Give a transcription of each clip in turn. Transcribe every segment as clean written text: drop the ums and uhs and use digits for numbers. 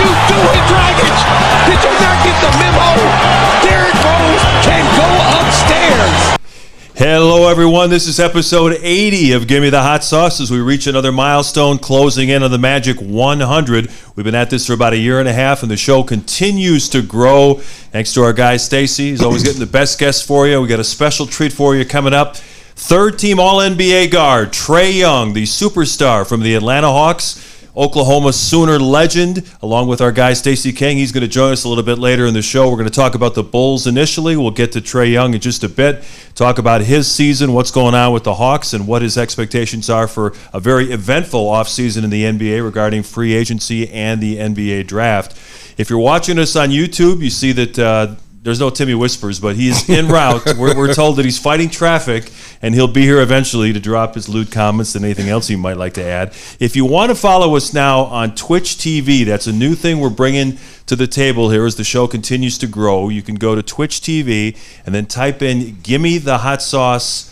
you doing, Dragic? Did you not get the memo? Derrick Rose can go upstairs. Hello, everyone. This is episode 80 of Gimme the Hot Sauce as we reach another milestone, closing in on the magic 100. We've been at this for about a year and a half, and the show continues to grow. Thanks to our guy, Stacey. He's always getting the best guests for you. We got a special treat for you coming up. Third-team All-NBA guard, Trae Young, the superstar from the Atlanta Hawks, Oklahoma Sooner legend, along with our guy Stacey King. He's going to join us a little bit later in the show. We're going to talk about the Bulls initially. We'll get to Trae Young in just a bit, talk about his season, what's going on with the Hawks, and what his expectations are for a very eventful offseason in the NBA regarding free agency and the NBA draft. If you're watching us on YouTube, you see that there's no Timmy Whispers, but he's en route. We're told that he's fighting traffic, and he'll be here eventually to drop his lewd comments and anything else he might like to add. If you want to follow us now on Twitch TV, that's a new thing we're bringing to the table here as the show continues to grow. You can go to Twitch TV and then type in Gimme the Hot Sauce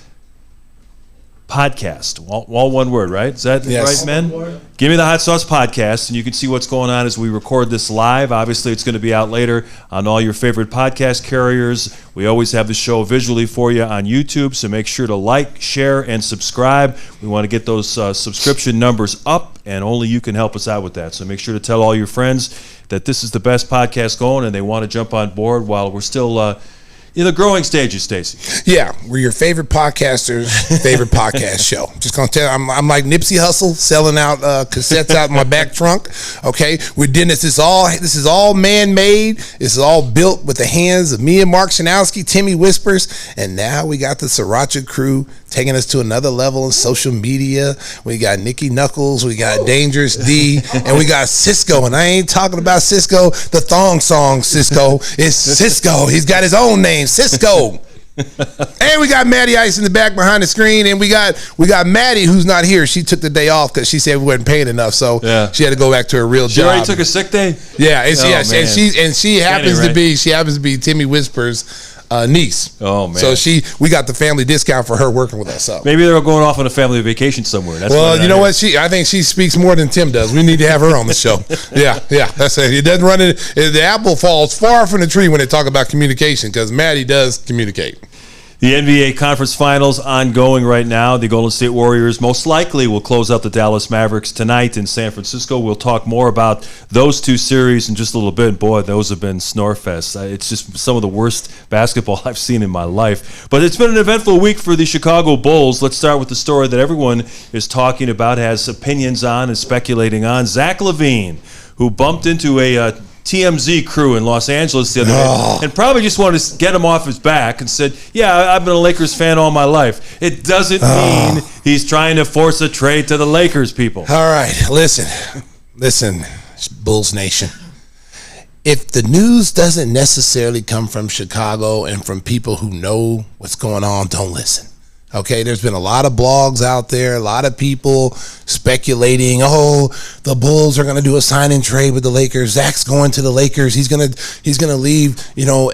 Podcast. All one word, right? Is that right, men? Give Me the Hot Sauce Podcast, and you can see what's going on as we record this live. Obviously, it's going to be out later on all your favorite podcast carriers. We always have the show visually for you on YouTube, so make sure to like, share, and subscribe. We want to get those subscription numbers up, and only you can help us out with that. So make sure to tell all your friends that this is the best podcast going, and they want to jump on board while we're still in the growing stages, Stacey. Yeah, we're your favorite podcaster's favorite podcast show. Just gonna tell you, I'm like Nipsey Hussle selling out cassettes out in my back trunk. Okay, we're doing this. This is all man-made. This is all built with the hands of me and Mark Shanowski, Timmy Whispers, and now we got the Sriracha crew taking us to another level in social media. We got Nikki Knuckles, we got Dangerous D, and we got Cisco. And I ain't talking about Cisco, the thong song Cisco. It's Cisco. He's got his own name, Cisco. And we got Maddie Ice in the back behind the screen, and we got Maddie, who's not here. She took the day off because she said we wasn't paying enough, so she had to go back to her real job. She already took a sick day. Yeah, and she happens to be Timmy Whispers' niece. Oh man! So we got the family discount for her working with us. So maybe they're going off on a family vacation somewhere. That's well, you know what? I think she speaks more than Tim does. We need to have her on the show. Yeah. That's it. It doesn't run it. The apple falls far from the tree when they talk about communication, because Maddie does communicate. The NBA Conference Finals ongoing right now. The Golden State Warriors most likely will close out the Dallas Mavericks tonight in San Francisco. We'll talk more about those two series in just a little bit. Boy, those have been snorefests. It's just some of the worst basketball I've seen in my life. But it's been an eventful week for the Chicago Bulls. Let's start with the story that everyone is talking about, has opinions on, and speculating on. Zach LaVine, who bumped into a TMZ crew in Los Angeles the other day and probably just wanted to get him off his back and said, yeah, I've been a Lakers fan all my life. It doesn't mean he's trying to force a trade to the Lakers, people. All right, listen, Bulls Nation. If the news doesn't necessarily come from Chicago and from people who know what's going on, don't listen. Okay, there's been a lot of blogs out there, a lot of people speculating, the Bulls are going to do a sign and trade with the Lakers. Zach's going to the Lakers. He's going to leave,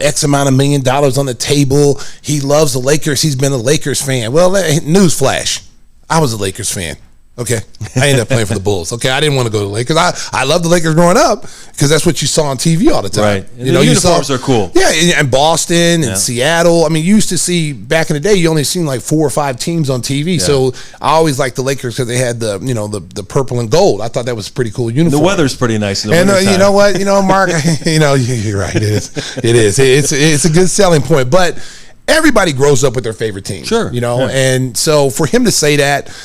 X amount of $1 million on the table. He loves the Lakers. He's been a Lakers fan. Well, newsflash, I was a Lakers fan. Okay, I ended up playing for the Bulls. Okay, I didn't want to go to the Lakers. I loved the Lakers growing up because that's what you saw on TV all the time. Right, and the uniforms are cool. Yeah, and Boston and Seattle. I mean, you used to see back in the day. You only seen like 4 or 5 teams on TV. Yeah. So I always liked the Lakers because they had the purple and gold. I thought that was a pretty cool uniform. The weather's pretty nice in the winter time. You know what? Mark. You're right. It is. It's a good selling point, but everybody grows up with their favorite team. Sure. And so for him to say that,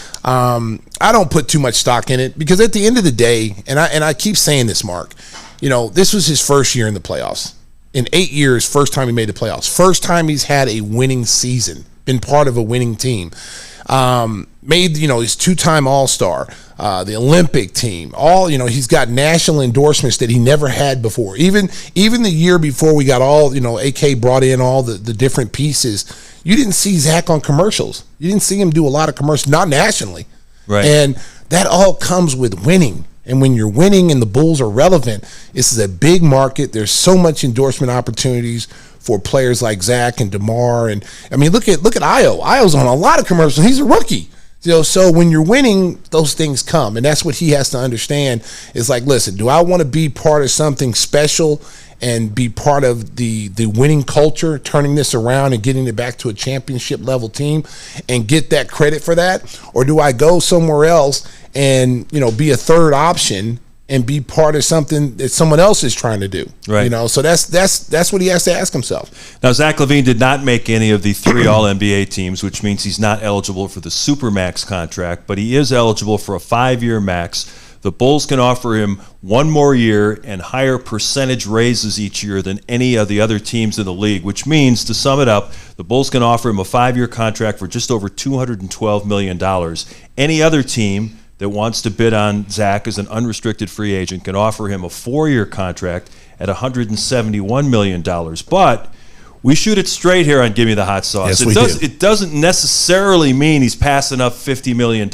I don't put too much stock in it, because at the end of the day, and I keep saying this, Mark, this was his first year in the playoffs. In 8 years, first time he made the playoffs. First time he's had a winning season, been part of a winning team. Made, his 2-time All-Star, the Olympic team. He's got national endorsements that he never had before. Even the year before we got all, AK brought in all the different pieces. You didn't see Zach on commercials. You didn't see him do a lot of commercials, not nationally. Right. And that all comes with winning. And when you're winning and the Bulls are relevant, this is a big market. There's so much endorsement opportunities for players like Zach and Demar. And I mean, look at Io. Io's on a lot of commercials. He's a rookie. So when you're winning, those things come, and that's what he has to understand. Is like, listen, do I want to be part of something special and be part of the winning culture, turning this around and getting it back to a championship level team and get that credit for that? Or do I go somewhere else and, be a third option and be part of something that someone else is trying to do? Right. So that's what he has to ask himself. Now, Zach LaVine did not make any of the 3 All-NBA teams, which means he's not eligible for the Supermax contract, but he is eligible for a 5-year max. The Bulls can offer him 1 more year and higher percentage raises each year than any of the other teams in the league, which means, to sum it up, the Bulls can offer him a 5-year contract for just over $212 million. Any other team that wants to bid on Zach as an unrestricted free agent can offer him a 4-year contract at $171 million. But we shoot it straight here on Gimme the Hot Sauce. Yes, It doesn't necessarily mean he's passing up $50 million.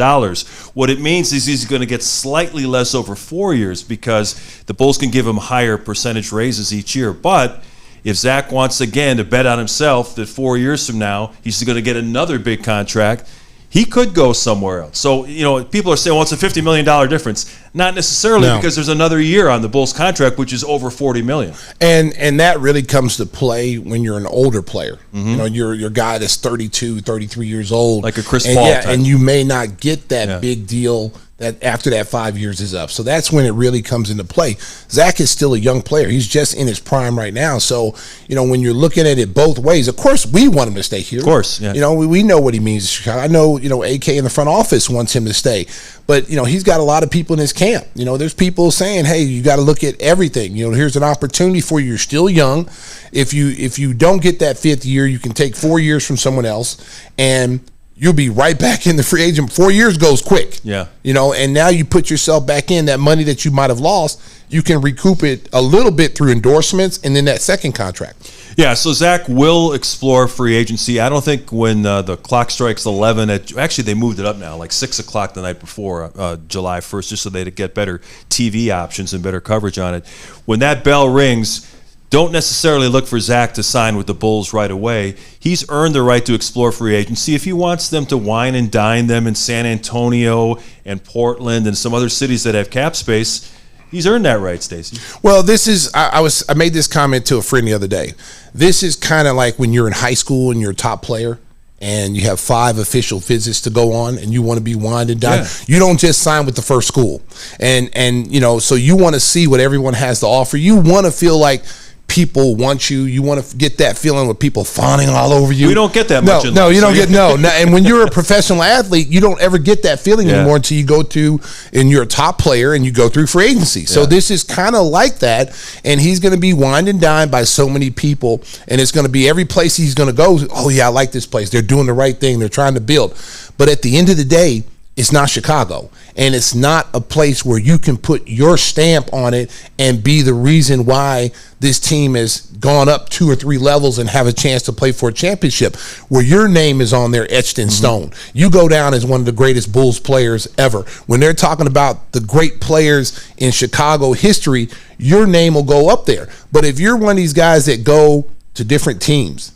What it means is he's going to get slightly less over 4 years because the Bulls can give him higher percentage raises each year. But if Zach wants, again, to bet on himself that 4 years from now he's going to get another big contract, he could go somewhere else. So, people are saying, well, it's a $50 million difference. Not necessarily, because there's another year on the Bulls contract, which is over $40 million. And that really comes to play when you're an older player. Mm-hmm. You're a guy that's 32, 33 years old. Like a Chris Paul type. And you may not get that big deal that after that 5 years is up. So that's when it really comes into play. Zach is still a young player. He's just in his prime right now. So, when you're looking at it both ways, of course, we want him to stay here. Of course, yeah. We know what he means to Chicago. I know, AK in the front office wants him to stay. But, he's got a lot of people in his camp. There's people saying, hey, you got to look at everything. Here's an opportunity for you. You're still young. If you don't get that 5th year, you can take 4 years from someone else, and you'll be right back in the free agent. 4 years goes quick. Yeah. And now you put yourself back in. That money that you might have lost, you can recoup it a little bit through endorsements and then that second contract. Yeah, so Zach will explore free agency. I don't think when the clock strikes 11, actually they moved it up now, like 6 o'clock the night before July 1st, just so they'd get better TV options and better coverage on it. When that bell rings, don't necessarily look for Zach to sign with the Bulls right away. He's earned the right to explore free agency. If he wants them to wine and dine them in San Antonio and Portland and some other cities that have cap space, he's earned that right, Stacey. Well, this is I made this comment to a friend the other day. This is kind of like when you're in high school and you're a top player and you have 5 official visits to go on and you want to be wined and dined. Yeah. You don't just sign with the first school. And so you want to see what everyone has to offer. You want to feel like people want you. You want to get that feeling with people fawning all over you. We don't get that much. No, you don't get no. And when you're a professional athlete, you don't ever get that feeling anymore until you go to, and you're a top player and you go through free agency. So this is kind of like that. And he's going to be wined and dined by so many people. And it's going to be every place he's going to go. Oh yeah, I like this place. They're doing the right thing. They're trying to build. But at the end of the day, it's not Chicago, and it's not a place where you can put your stamp on it and be the reason why this team has gone up 2 or 3 levels and have a chance to play for a championship, where your name is on there etched in stone. You go down as one of the greatest Bulls players ever. When they're talking about the great players in Chicago history, your name will go up there. But if you're one of these guys that go to different teams,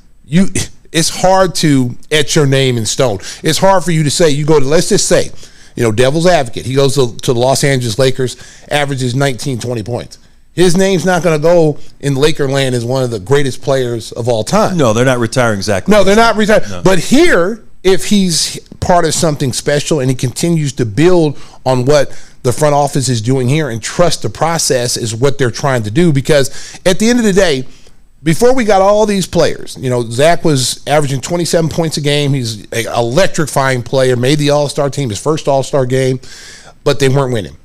it's hard to etch your name in stone. It's hard for you to say, you go to, let's just say, devil's advocate, he goes to the Los Angeles Lakers, averages 19, 20 points. His name's not going to go in Lakerland as one of the greatest players of all time. No, they're not retiring Zach. No, they're not retiring. No. But here, if he's part of something special and he continues to build on what the front office is doing here and trust the process is what they're trying to do, because at the end of the day, before we got all these players, Zach was averaging 27 points a game. He's an electrifying player, made the All-Star team, his first All-Star game, but they weren't winning.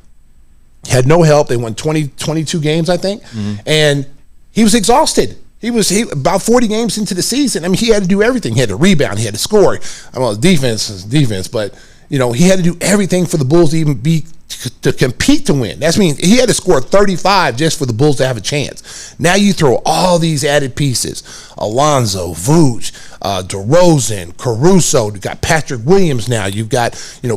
Had no help. They won 22 games, I think, and he was exhausted. He about 40 games into the season. I mean, he had to do everything. He had to rebound. He had to score. Defense is defense, but he had to do everything for the Bulls to even to compete to win. That means he had to score 35 just for the Bulls to have a chance. Now you throw all these added pieces: Alonzo, Vooch, Derozan, Caruso. You got Patrick Williams now. You've got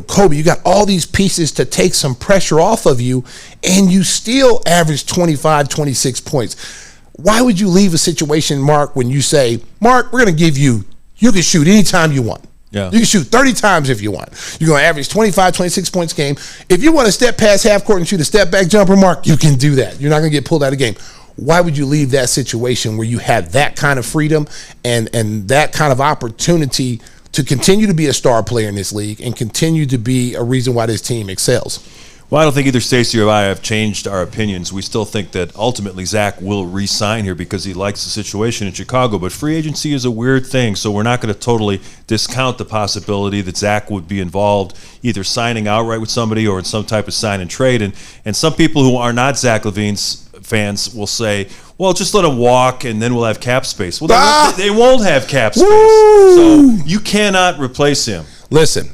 Kobe. You got all these pieces to take some pressure off of you, and you still average 25, 26 points. Why would you leave a situation, Mark, when you say, Mark, we're going to give you can shoot anytime you want. Yeah. You can shoot 30 times if you want. You're going to average 25, 26 points a game. If you want to step past half court and shoot a step back jumper, Mark, you can do that. You're not going to get pulled out of the game. Why would you leave that situation where you have that kind of freedom and that kind of opportunity to continue to be a star player in this league and continue to be a reason why this team excels? Well, I don't think either Stacey or I have changed our opinions. We still think that ultimately Zach will re-sign here because he likes the situation in Chicago. But free agency is a weird thing, so we're not going to totally discount the possibility that Zach would be involved either signing outright with somebody or in some type of sign and trade. And some people who are not Zach LaVine's fans will say, well, just let him walk and then we'll have cap space. Well, they won't have cap space. So you cannot replace him. Listen.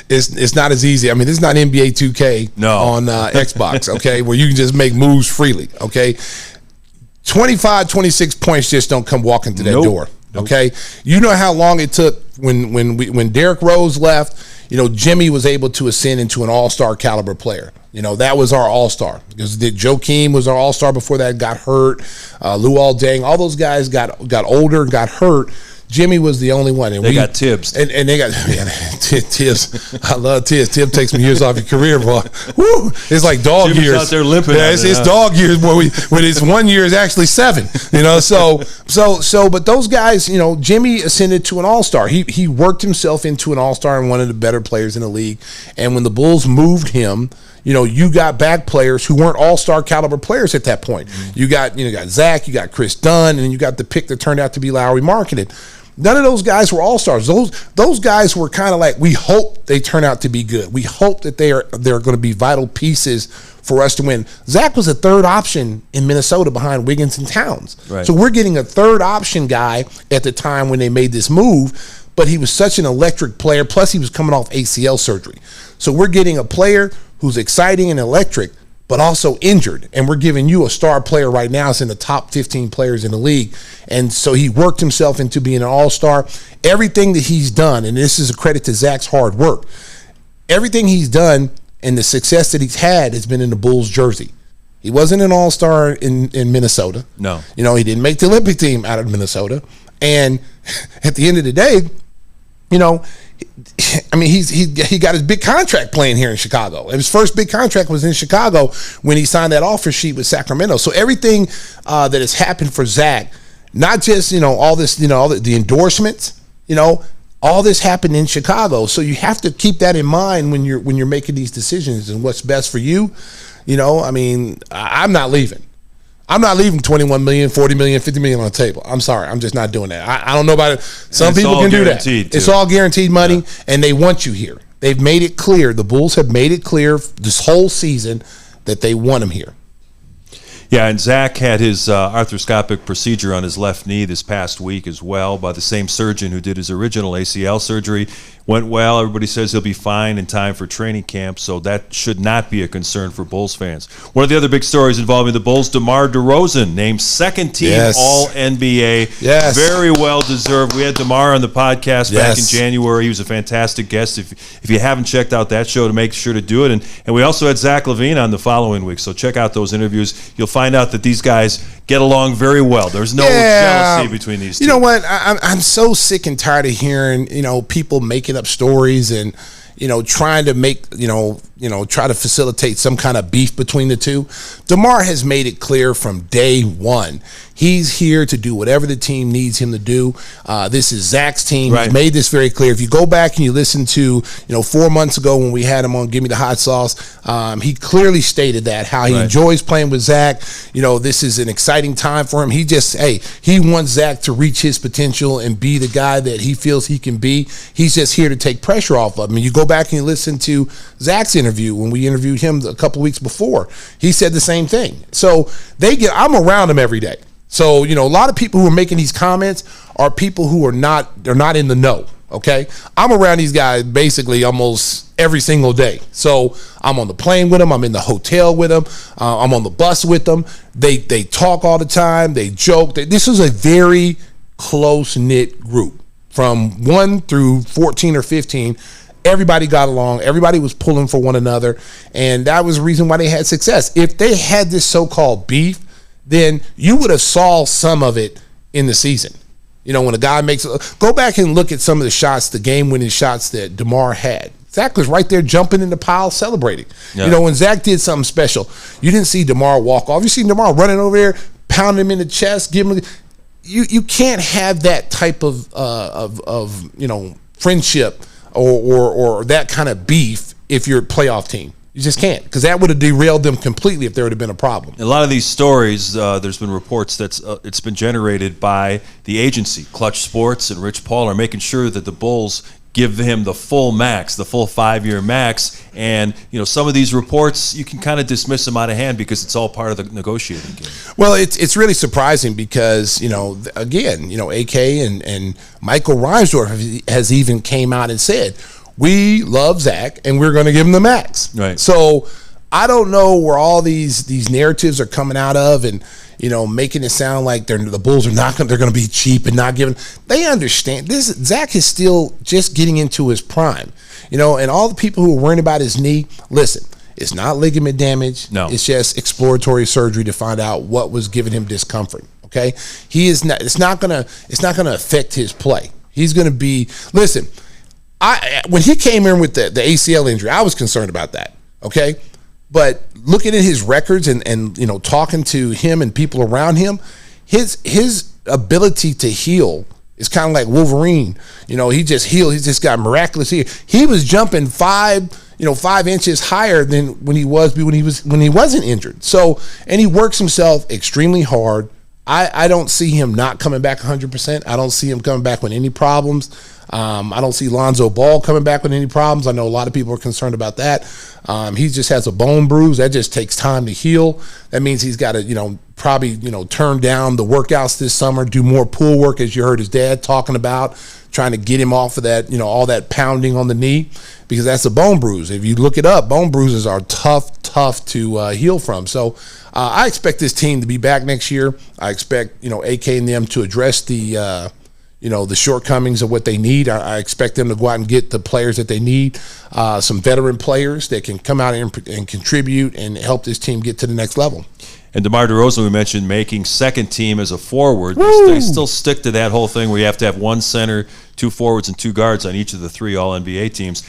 It's not as easy. I mean, this is not NBA 2K on Xbox, okay, where you can just make moves freely, okay? 25, 26 points just don't come walking to that door, okay? You know how long it took when Derrick Rose left, you know, Gimme was able to ascend into an all-star caliber player. You know, that was our all-star. Because Joakim was our all-star before that, got hurt. Luol Deng, all those guys got older, got hurt. Jimmy was the only one. And they got Tibbs. And they got Tibbs. I love Tibbs. Tibbs takes some years off your career, boy. Woo! It's like dog Jimmy's years. Out there limping. Yeah, it's dog years, boy. When it's 1 year is actually 7. You know, so but those guys, you know, Jimmy ascended to an all-star. He worked himself into an all-star and one of the better players in the league. And when the Bulls moved him, you know, you got back players who weren't all-star caliber players at that point. Mm-hmm. You got Zach, you got Chris Dunn, and you got the pick that turned out to be Lowry Markkanen. None of those guys were all-stars. Those guys were kind of like, we hope they turn out to be good. We hope that they're going to be vital pieces for us to win. Zach was a third option in Minnesota behind Wiggins and Towns. Right. So we're getting a third option guy at the time when they made this move, but he was such an electric player. Plus he was coming off ACL surgery. So we're getting a player who's exciting and electric, but also injured. And we're giving you a star player right now. It's in the top 15 players in the league. And so he worked himself into being an all-star. Everything that he's done, and this is a credit to Zach's hard work, everything he's done and the success that he's had has been in the Bulls jersey. He wasn't an all-star in Minnesota. No. You know, he didn't make the Olympic team out of Minnesota. And at the end of the day, you know, I mean, he got his big contract playing here in Chicago. And his first big contract was in Chicago when he signed that offer sheet with Sacramento. So everything that has happened for Zach, not just, you know, all this, you know, all the endorsements, you know, all this happened in Chicago. So you have to keep that in mind when you're making these decisions and what's best for you. You know, I mean, I'm not leaving. I'm not leaving 21 million, 40 million, 50 million on the table. I'm sorry. I'm just not doing that. I don't know about it. Some people can do that. Too. It's all guaranteed money, and they want you here. They've made it clear. The Bulls have made it clear this whole season that they want him here. Yeah, and Zach had his arthroscopic procedure on his left knee this past week as well by the same surgeon who did his original ACL surgery. Went well. Everybody says he'll be fine in time for training camp, so that should not be a concern for Bulls fans. One of the other big stories involving the Bulls, Demar Derozan, named second team All-NBA. Yes. Very well deserved. We had Demar on the podcast back in January. He was a fantastic guest. If you haven't checked out that show, to make sure to do it. And we also had Zach LaVine on the following week, so check out those interviews. You'll find out that these guys get along very well. There's no jealousy between these two. You know what? I'm so sick and tired of hearing, you know, people making up stories and, you know, trying to make, try to facilitate some kind of beef between the two. DeMar has made it clear from day one. He's here to do whatever the team needs him to do. This is Zach's team. Right. He's made this very clear. If you go back and you listen to, 4 months ago when we had him on Gimme the Hot Sauce, he clearly stated that, how he enjoys playing with Zach. This is an exciting time for him. He wants Zach to reach his potential and be the guy that he feels he can be. He's just here to take pressure off of him. And you go back and you listen to Zach's interview when we interviewed him a couple weeks before. He said the same thing. So I'm around him every day. So, a lot of people who are making these comments are people who they're not in the know, okay? I'm around these guys basically almost every single day. So I'm on the plane with them. I'm in the hotel with them. I'm on the bus with them. They talk all the time. They joke. This is a very close-knit group. From 1 through 14 or 15, everybody got along. Everybody was pulling for one another. And that was the reason why they had success. If they had this so-called beef, then you would have saw some of it in the season. You know, when a guy makes go back and look at some of the shots, the game-winning shots that Demar had. Zach was right there jumping in the pile celebrating. Yeah. You know, when Zach did something special, you didn't see Demar walk off. You see Demar running over there, pounding him in the chest, giving him. You can't have that type of you know, friendship or that kind of beef if you're a playoff team. You just can't, because that would have derailed them completely if there would have been a problem. A lot of these stories, there's been reports that it's been generated by the agency. Clutch Sports and Rich Paul are making sure that the Bulls give him the full max, the full 5-year max. And, you know, some of these reports, you can kind of dismiss them out of hand because it's all part of the negotiating game. Well, it's really surprising because, you know, again, you know, AK and Michael Reinsdorf has even came out and said, we love Zach, and we're going to give him the max. Right. So I don't know where all these narratives are coming out of, and you know, making it sound like the Bulls are they're going to be cheap and not giving. They understand this. Zach is still just getting into his prime, you know, and all the people who are worrying about his knee. Listen, it's not ligament damage. No, it's just exploratory surgery to find out what was giving him discomfort. Okay, he is not. It's not gonna affect his play. He's going to be. Listen. When he came in with the ACL injury, I was concerned about that, okay? But looking at his records and you know, talking to him and people around him, his ability to heal is kind of like Wolverine. You know, he just healed. He just got miraculous here. He was jumping 5 inches higher than when he wasn't injured. So, and he works himself extremely hard. I don't see him not coming back 100%. I don't see him coming back with any problems. I don't see Lonzo Ball coming back with any problems. I know a lot of people are concerned about that. He just has a bone bruise. That just takes time to heal. That means he's got to, you know, probably, you know, turn down the workouts this summer, do more pool work, as you heard his dad talking about, trying to get him off of that, you know, all that pounding on the knee, because that's a bone bruise. If you look it up, bone bruises are tough to heal from. So I expect this team to be back next year. I expect, you know, AK and them to address the you know, the shortcomings of what they need. I expect them to go out and get the players that they need, some veteran players that can come out and contribute and help this team get to the next level. And Demar Derozan, we mentioned, making second team as a forward. They still stick to that whole thing where you have to have 1 center, 2 forwards, and 2 guards on each of the 3 All-NBA teams.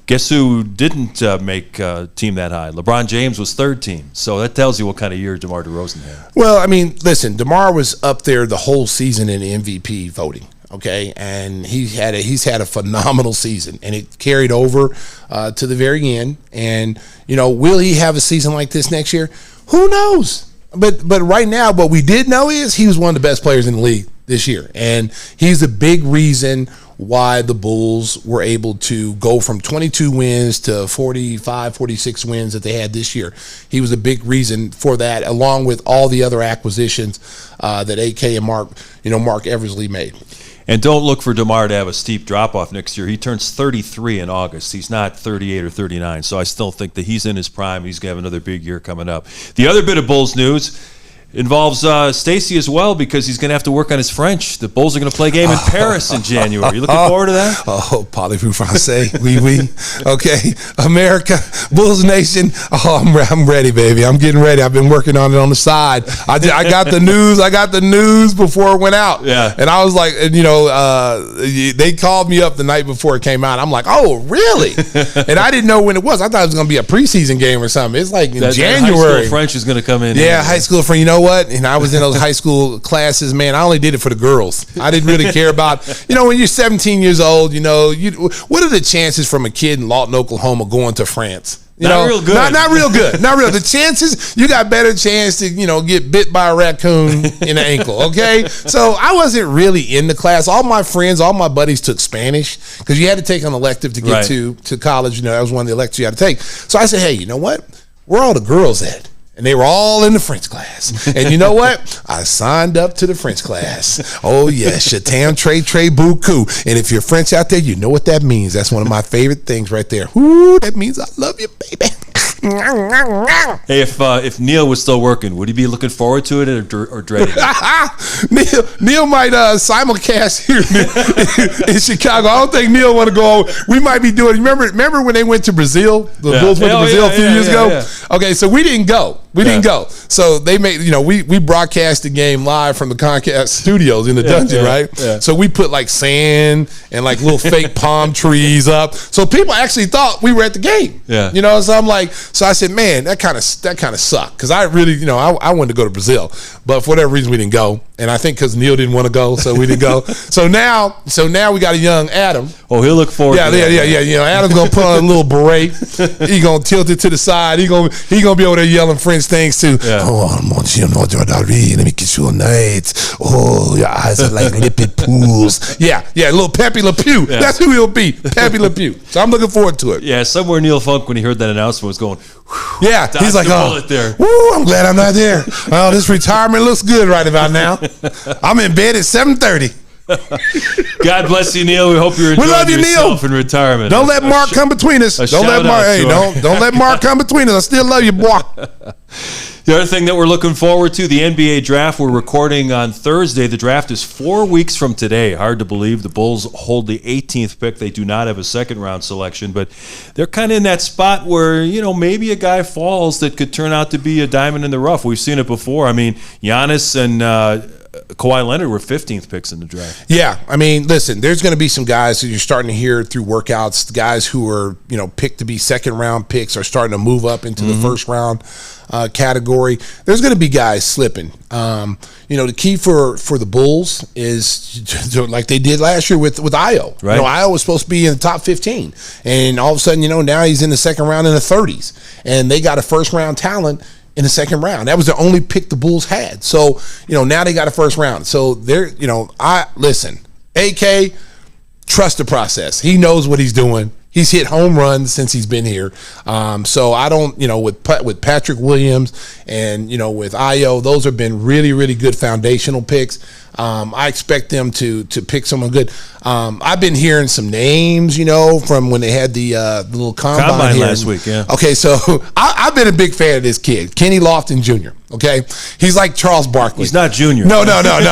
Guess who didn't make team that high? LeBron James was 3rd team. So that tells you what kind of year DeMar DeRozan had. Well, I mean, listen, DeMar was up there the whole season in MVP voting. Okay, and he's had a phenomenal season, and it carried over to the very end. And you know, will he have a season like this next year? Who knows? But right now, what we did know is he was one of the best players in the league this year, and he's a big reason why the Bulls were able to go from 22 wins to 45, 46 wins that they had this year. He was a big reason for that, along with all the other acquisitions that AK and Mark Eversley made. And don't look for DeMar to have a steep drop-off next year. He turns 33 in August. He's not 38 or 39, so I still think that he's in his prime. He's going to have another big year coming up. The other bit of Bulls news involves Stacey as well, because he's going to have to work on his French. The Bulls are going to play a game in Paris in January. You looking forward to that? Oh, parlez-vous français? Oui. Okay, America, Bulls Nation. Oh, I'm ready, baby. I'm getting ready. I've been working on it on the side. I got the news. I got the news before it went out. Yeah. And I was like, you know, they called me up the night before it came out. I'm like, oh, really? And I didn't know when it was. I thought it was going to be a preseason game or something. It's like in January. High school French is going to come in. Yeah, high school French. You know what? And I was in those high school classes, man. I only did it for the girls. I didn't really care about, you know, when you're 17 years old, you know, what are the chances from a kid in Lawton, Oklahoma going to France? Not real good. Not real good. Not real. The chances, you got better chance to, you know, get bit by a raccoon in the ankle, okay? So I wasn't really in the class. All my friends, all my buddies took Spanish because you had to take an elective to get to college. You know, that was one of the electives you had to take. So I said, hey, you know what? Where are all the girls at? And they were all in the French class. And you know what? I signed up to the French class. Oh, yes. Je t'aime très beaucoup. And if you're French out there, you know what that means. That's one of my favorite things right there. Ooh, that means I love you, baby. Hey, if Neil was still working, would he be looking forward to it or dreading it? Neil might simulcast here in Chicago. I don't think Neil want to go. We might be doing. Remember when they went to Brazil? The Bulls went to Brazil a few years ago. Yeah. Okay, so we didn't go. We didn't go. So they made. We broadcast the game live from the Comcast studios in the dungeon, right? Yeah. So we put like sand and like little fake palm trees up, so people actually thought we were at the game. Yeah. So I'm like, so I said, man, that kind of sucked because I really, I wanted to go to Brazil, but for whatever reason we didn't go, and I think because Neil didn't want to go, so we didn't go. So now we got a young Adam. Oh, he'll look forward. Yeah. Adam's gonna put on a little beret. He gonna tilt it to the side. He gonna be over there yelling French things too. Yeah. Oh, mon Dieu, let me kiss you night. Oh, your eyes are like limpid pools. Yeah, little Pepe Le Pew. Yeah. That's who he'll be, Pepe Le Pew. So I'm looking forward to it. Yeah, somewhere Neil Funk, when he heard that announcement, was going, yeah, he's like, oh, there. Woo, I'm glad I'm not there. Oh, this retirement looks good right about now. I'm in bed at 7:30. God bless you, Neil. We hope you're enjoying yourself in retirement. Don't let Mark come between us. Don't let Mark come between us. I still love you, boy. The other thing that we're looking forward to, the NBA draft. We're recording on Thursday. The draft is 4 weeks from today. Hard to believe. The Bulls hold the 18th pick. They do not have a second-round selection, but they're kind of in that spot where, maybe a guy falls that could turn out to be a diamond in the rough. We've seen it before. I mean, Giannis and Kawhi Leonard were 15th picks in the draft. Yeah, I mean, listen, there's going to be some guys that you're starting to hear through workouts, guys who are, picked to be second-round picks are starting to move up into the first-round category. There's going to be guys slipping. The key for the Bulls is like they did last year with Ayo. Right. Ayo was supposed to be in the top 15, and all of a sudden, now he's in the second round in the 30s, and they got a first-round talent in the second round. That was the only pick the Bulls had. So, now they got a first round. So they're, AK, trust the process. He knows what he's doing. He's hit home runs since he's been here. So I don't, with Patrick Williams and, with Ayo, those have been really, really good foundational picks. I expect them to pick someone good. I've been hearing some names, from when they had the little combine here last week. Yeah. Okay, so I've been a big fan of this kid, Kenny Lofton Jr. Okay, he's like Charles Barkley. He's not junior. No.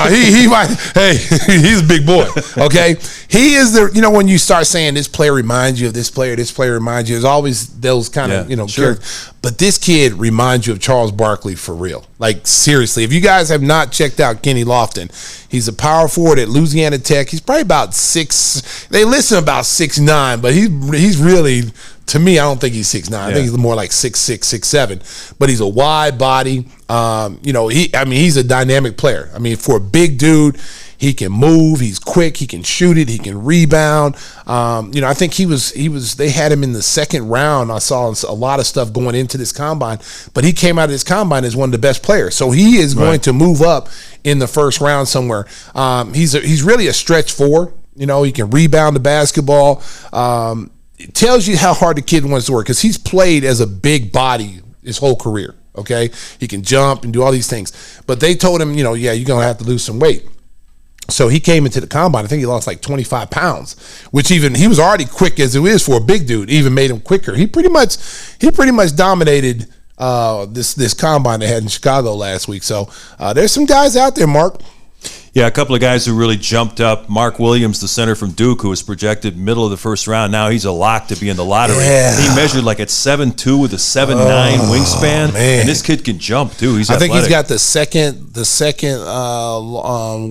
He might. Hey, he's a big boy. Okay, he is the. When you start saying this player reminds you of this player reminds you. There's always those kind of sure. characters. But this kid reminds you of Charles Barkley for real. Like, seriously, if you guys have not checked out Kenny Lofton, he's a power forward at Louisiana Tech. He's probably about 6', they list him about 6'9", but he's really, to me, I don't think he's 6'9". I think he's more like 6'6", 6'7". But he's a wide body. He's a dynamic player. I mean, for a big dude, he can move. He's quick. He can shoot it. He can rebound. I think he was. They had him in the second round. I saw a lot of stuff going into this combine, but he came out of this combine as one of the best players. So he is going to move up in the first round somewhere. He's really a stretch four. He can rebound the basketball. It tells you how hard the kid wants to work because he's played as a big body his whole career. Okay, he can jump and do all these things. But they told him, you're going to have to lose some weight. So he came into the combine. I think he lost like 25 pounds, which he was already quick as it is for a big dude. Even made him quicker. He pretty much dominated this combine they had in Chicago last week. So there's some guys out there, Mark. Yeah, a couple of guys who really jumped up. Mark Williams, the center from Duke, who was projected middle of the first round. Now he's a lock to be in the lottery. Yeah. He measured like at 7'2" with a 7'9" wingspan. Man. And this kid can jump too. He's athletic. I think he's got the second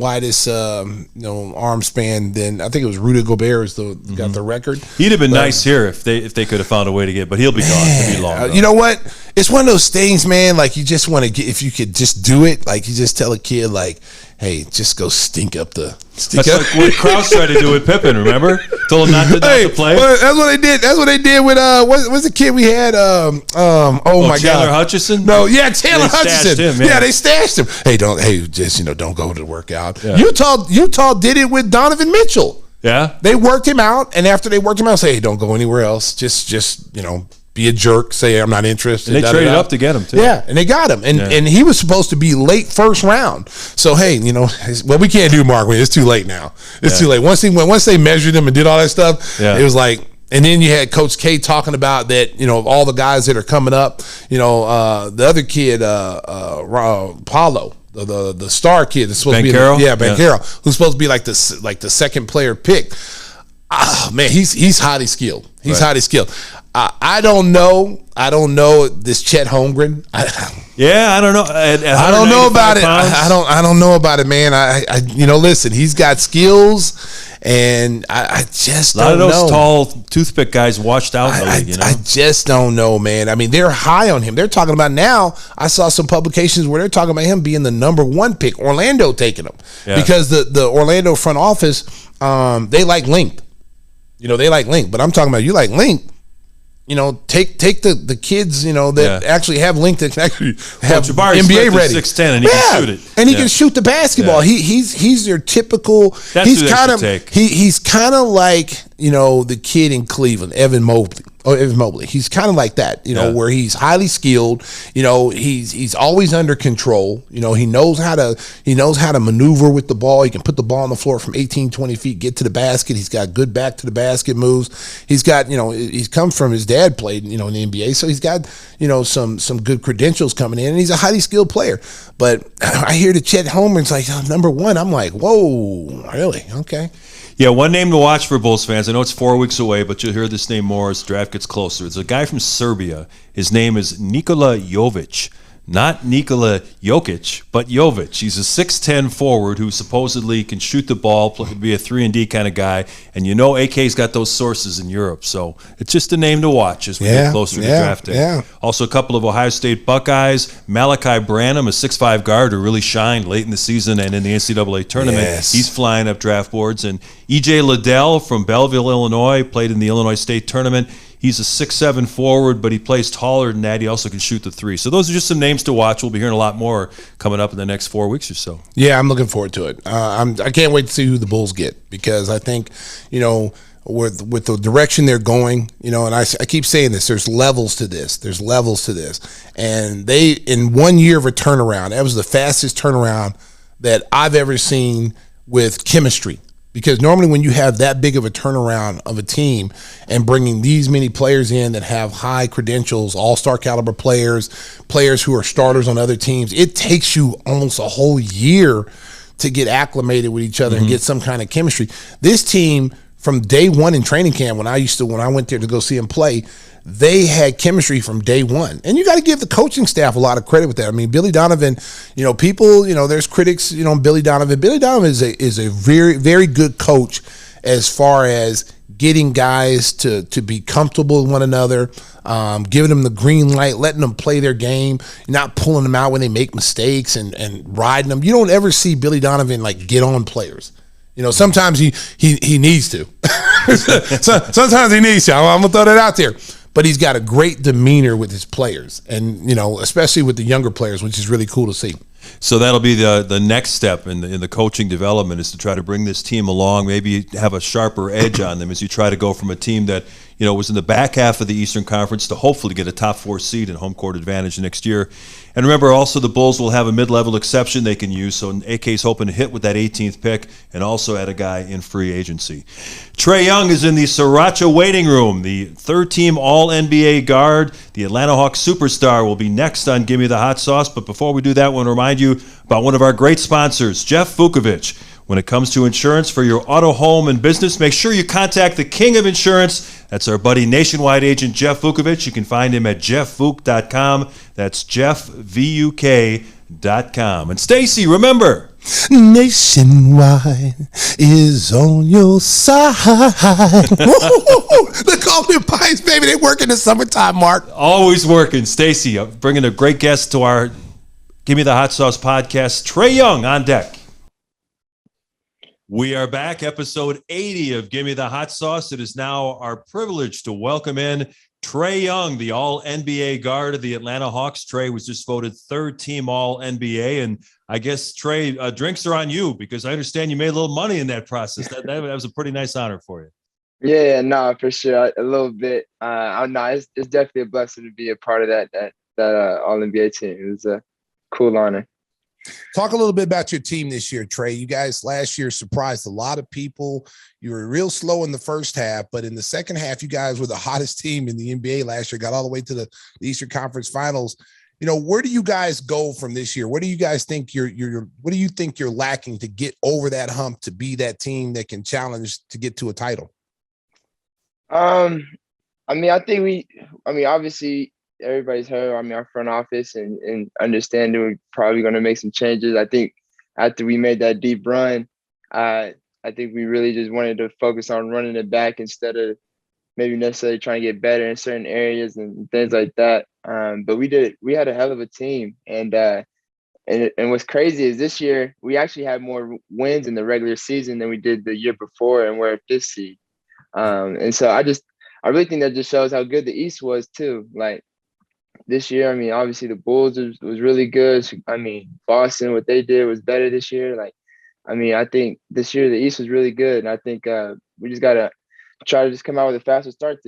widest arm span. Then I think it was Rudy Gobert got the record. He'd have been nice here if they could have found a way to get, but he'll be gone. He'll be long. You know what? It's one of those things, man. Like you just want to get, if you could just do it. Like you just tell a kid, like, hey, just go stink up the. That's like what Krause tried to do with Pippen. Remember? Told him not to play. Well, that's what they did. That's what they did with what's the kid we had? My God, Taylor Hutchison. No, yeah, Taylor Hutchison. Him, yeah, they stashed him. Hey, don't go to the workout. Yeah. Utah did it with Donovan Mitchell. Yeah, they worked him out, and after they worked him out, say, hey, don't go anywhere else. Just be a jerk, say I'm not interested. And they traded up to get him too. Yeah, and they got him, and he was supposed to be late first round. So hey, what we can't do, Mark, it's too late now. It's too late. Once they measured him and did all that stuff, it was like And then you had Coach K talking about that, of all the guys that are coming up, the other kid, Paulo, the star kid that's supposed to be Bankero, who's supposed to be like the second player pick. Oh, man, he's highly skilled. He's highly skilled. I don't know this Chet Holmgren. I don't know. I don't know about it. I don't know about it, man. Listen, he's got skills. And I just don't know. A lot of those tall toothpick guys washed out in the league, I just don't know, man. I mean, they're high on him. They're talking about now. I saw some publications where they're talking about him being the number 1 pick. Orlando taking him because the Orlando front office, they like length. They like length. But I'm talking about you like length. Take the kids, that actually have length that can actually have NBA ready. 6'10" and he can shoot it. And he can shoot the basketball. Yeah. He's your typical. He's kind of like the kid in Cleveland, Evan Mobley. He's kind of like that, where he's highly skilled. He's always under control. He knows how to maneuver with the ball. He can put the ball on the floor from 18, 20 feet, get to the basket. He's got good back to the basket moves. He's got, he's come from his dad played, in the NBA. So he's got, some good credentials coming in, and he's a highly skilled player. But I hear the Chet Holmgren's like number 1. I'm like, whoa, really? Okay. Yeah, one name to watch for Bulls fans. I know it's 4 weeks away, but you'll hear this name more as the draft gets closer. It's a guy from Serbia. His name is Nikola Jovic. Not Nikola Jokic, but Jovic. He's a 6'10 forward who supposedly can shoot the ball, be a 3-and-D kind of guy. And AK's got those sources in Europe. So it's just a name to watch as we get closer to draft day. Yeah. Also, a couple of Ohio State Buckeyes. Malachi Branham, a 6'5 guard who really shined late in the season and in the NCAA tournament. Yes. He's flying up draft boards. And E.J. Liddell from Belleville, Illinois, played in the Illinois State tournament. He's a 6'7 forward, but he plays taller than that. He also can shoot the 3. So those are just some names to watch. We'll be hearing a lot more coming up in the next 4 weeks or so. Yeah, I'm looking forward to it. I can't wait to see who the Bulls get, because I think, with the direction they're going, and I keep saying this, there's levels to this. And they, in 1 year of a turnaround, that was the fastest turnaround that I've ever seen with chemistry. Because normally when you have that big of a turnaround of a team and bringing these many players in that have high credentials, all-star caliber players who are starters on other teams, it takes you almost a whole year to get acclimated with each other and get some kind of chemistry. This team, from day one in training camp, when I went there to go see them play, they had chemistry from day one. And you got to give the coaching staff a lot of credit with that. I mean, Billy Donovan, people, there's critics, Billy Donovan. Billy Donovan is a very, very good coach as far as getting guys to be comfortable with one another, giving them the green light, letting them play their game, not pulling them out when they make mistakes and riding them. You don't ever see Billy Donovan get on players. Sometimes he needs to. Sometimes he needs to. I'm going to throw that out there. But he's got a great demeanor with his players, and especially with the younger players, which is really cool to see. So that'll be the next step in the coaching development, is to try to bring this team along, maybe have a sharper edge on them as you try to go from a team that was in the back half of the Eastern Conference to hopefully get a top 4 seed and home court advantage next year. And remember, also the Bulls will have a mid-level exception they can use, so AK's hoping to hit with that 18th pick and also add a guy in free agency. Trae Young is in the Sriracha waiting room. The third-team All-NBA guard, the Atlanta Hawks superstar, will be next on Gimme the Hot Sauce. But before we do that, I want to remind you about one of our great sponsors, Jeff Vukovic. When it comes to insurance for your auto, home, and business, make sure you contact the king of insurance. That's our buddy nationwide agent Jeff Vukovic. You can find him at jeffvuk.com. That's jeffvuk.com. And Stacey, remember, Nationwide is on your side. The Golden Pipes, baby, they work in the summertime, Mark. Always working. Stacey, bringing a great guest to our Gimme the Hot Sauce podcast, Trae Young on deck. We are back, episode 80 of Gimme the Hot Sauce. It is now our privilege to welcome in Trae Young, the All-NBA guard of the Atlanta Hawks. Trae was just voted third-team All-NBA, and I guess, Trae, drinks are on you, because I understand you made a little money in that process. That was a pretty nice honor for you. Yeah, no, for sure, a little bit. It's definitely a blessing to be a part of that All-NBA team. It was a cool honor. Talk a little bit about your team this year, Trey. You guys last year surprised a lot of people. You were real slow in the first half, but in the second half, you guys were the hottest team in the NBA last year, got all the way to the Eastern Conference Finals. You know, where do you guys go from this year? What do you guys think what do you think you're lacking to get over that hump to be that team that can challenge to get to a title? I mean, obviously everybody's heard, our front office and understanding we're probably going to make some changes. I think after we made that deep run, I think we really just wanted to focus on running it back instead of maybe necessarily trying to get better in certain areas and things like that. But we had a hell of a team. And what's crazy is this year, we actually had more wins in the regular season than we did the year before, and we're at this seed. And so I really think that just shows how good the East was too. Like this year, I mean, obviously the Bulls was really good. I mean, Boston, what they did was better this year. Like, I mean, I think this year the East was really good. And I think we just got to try to just come out with a faster start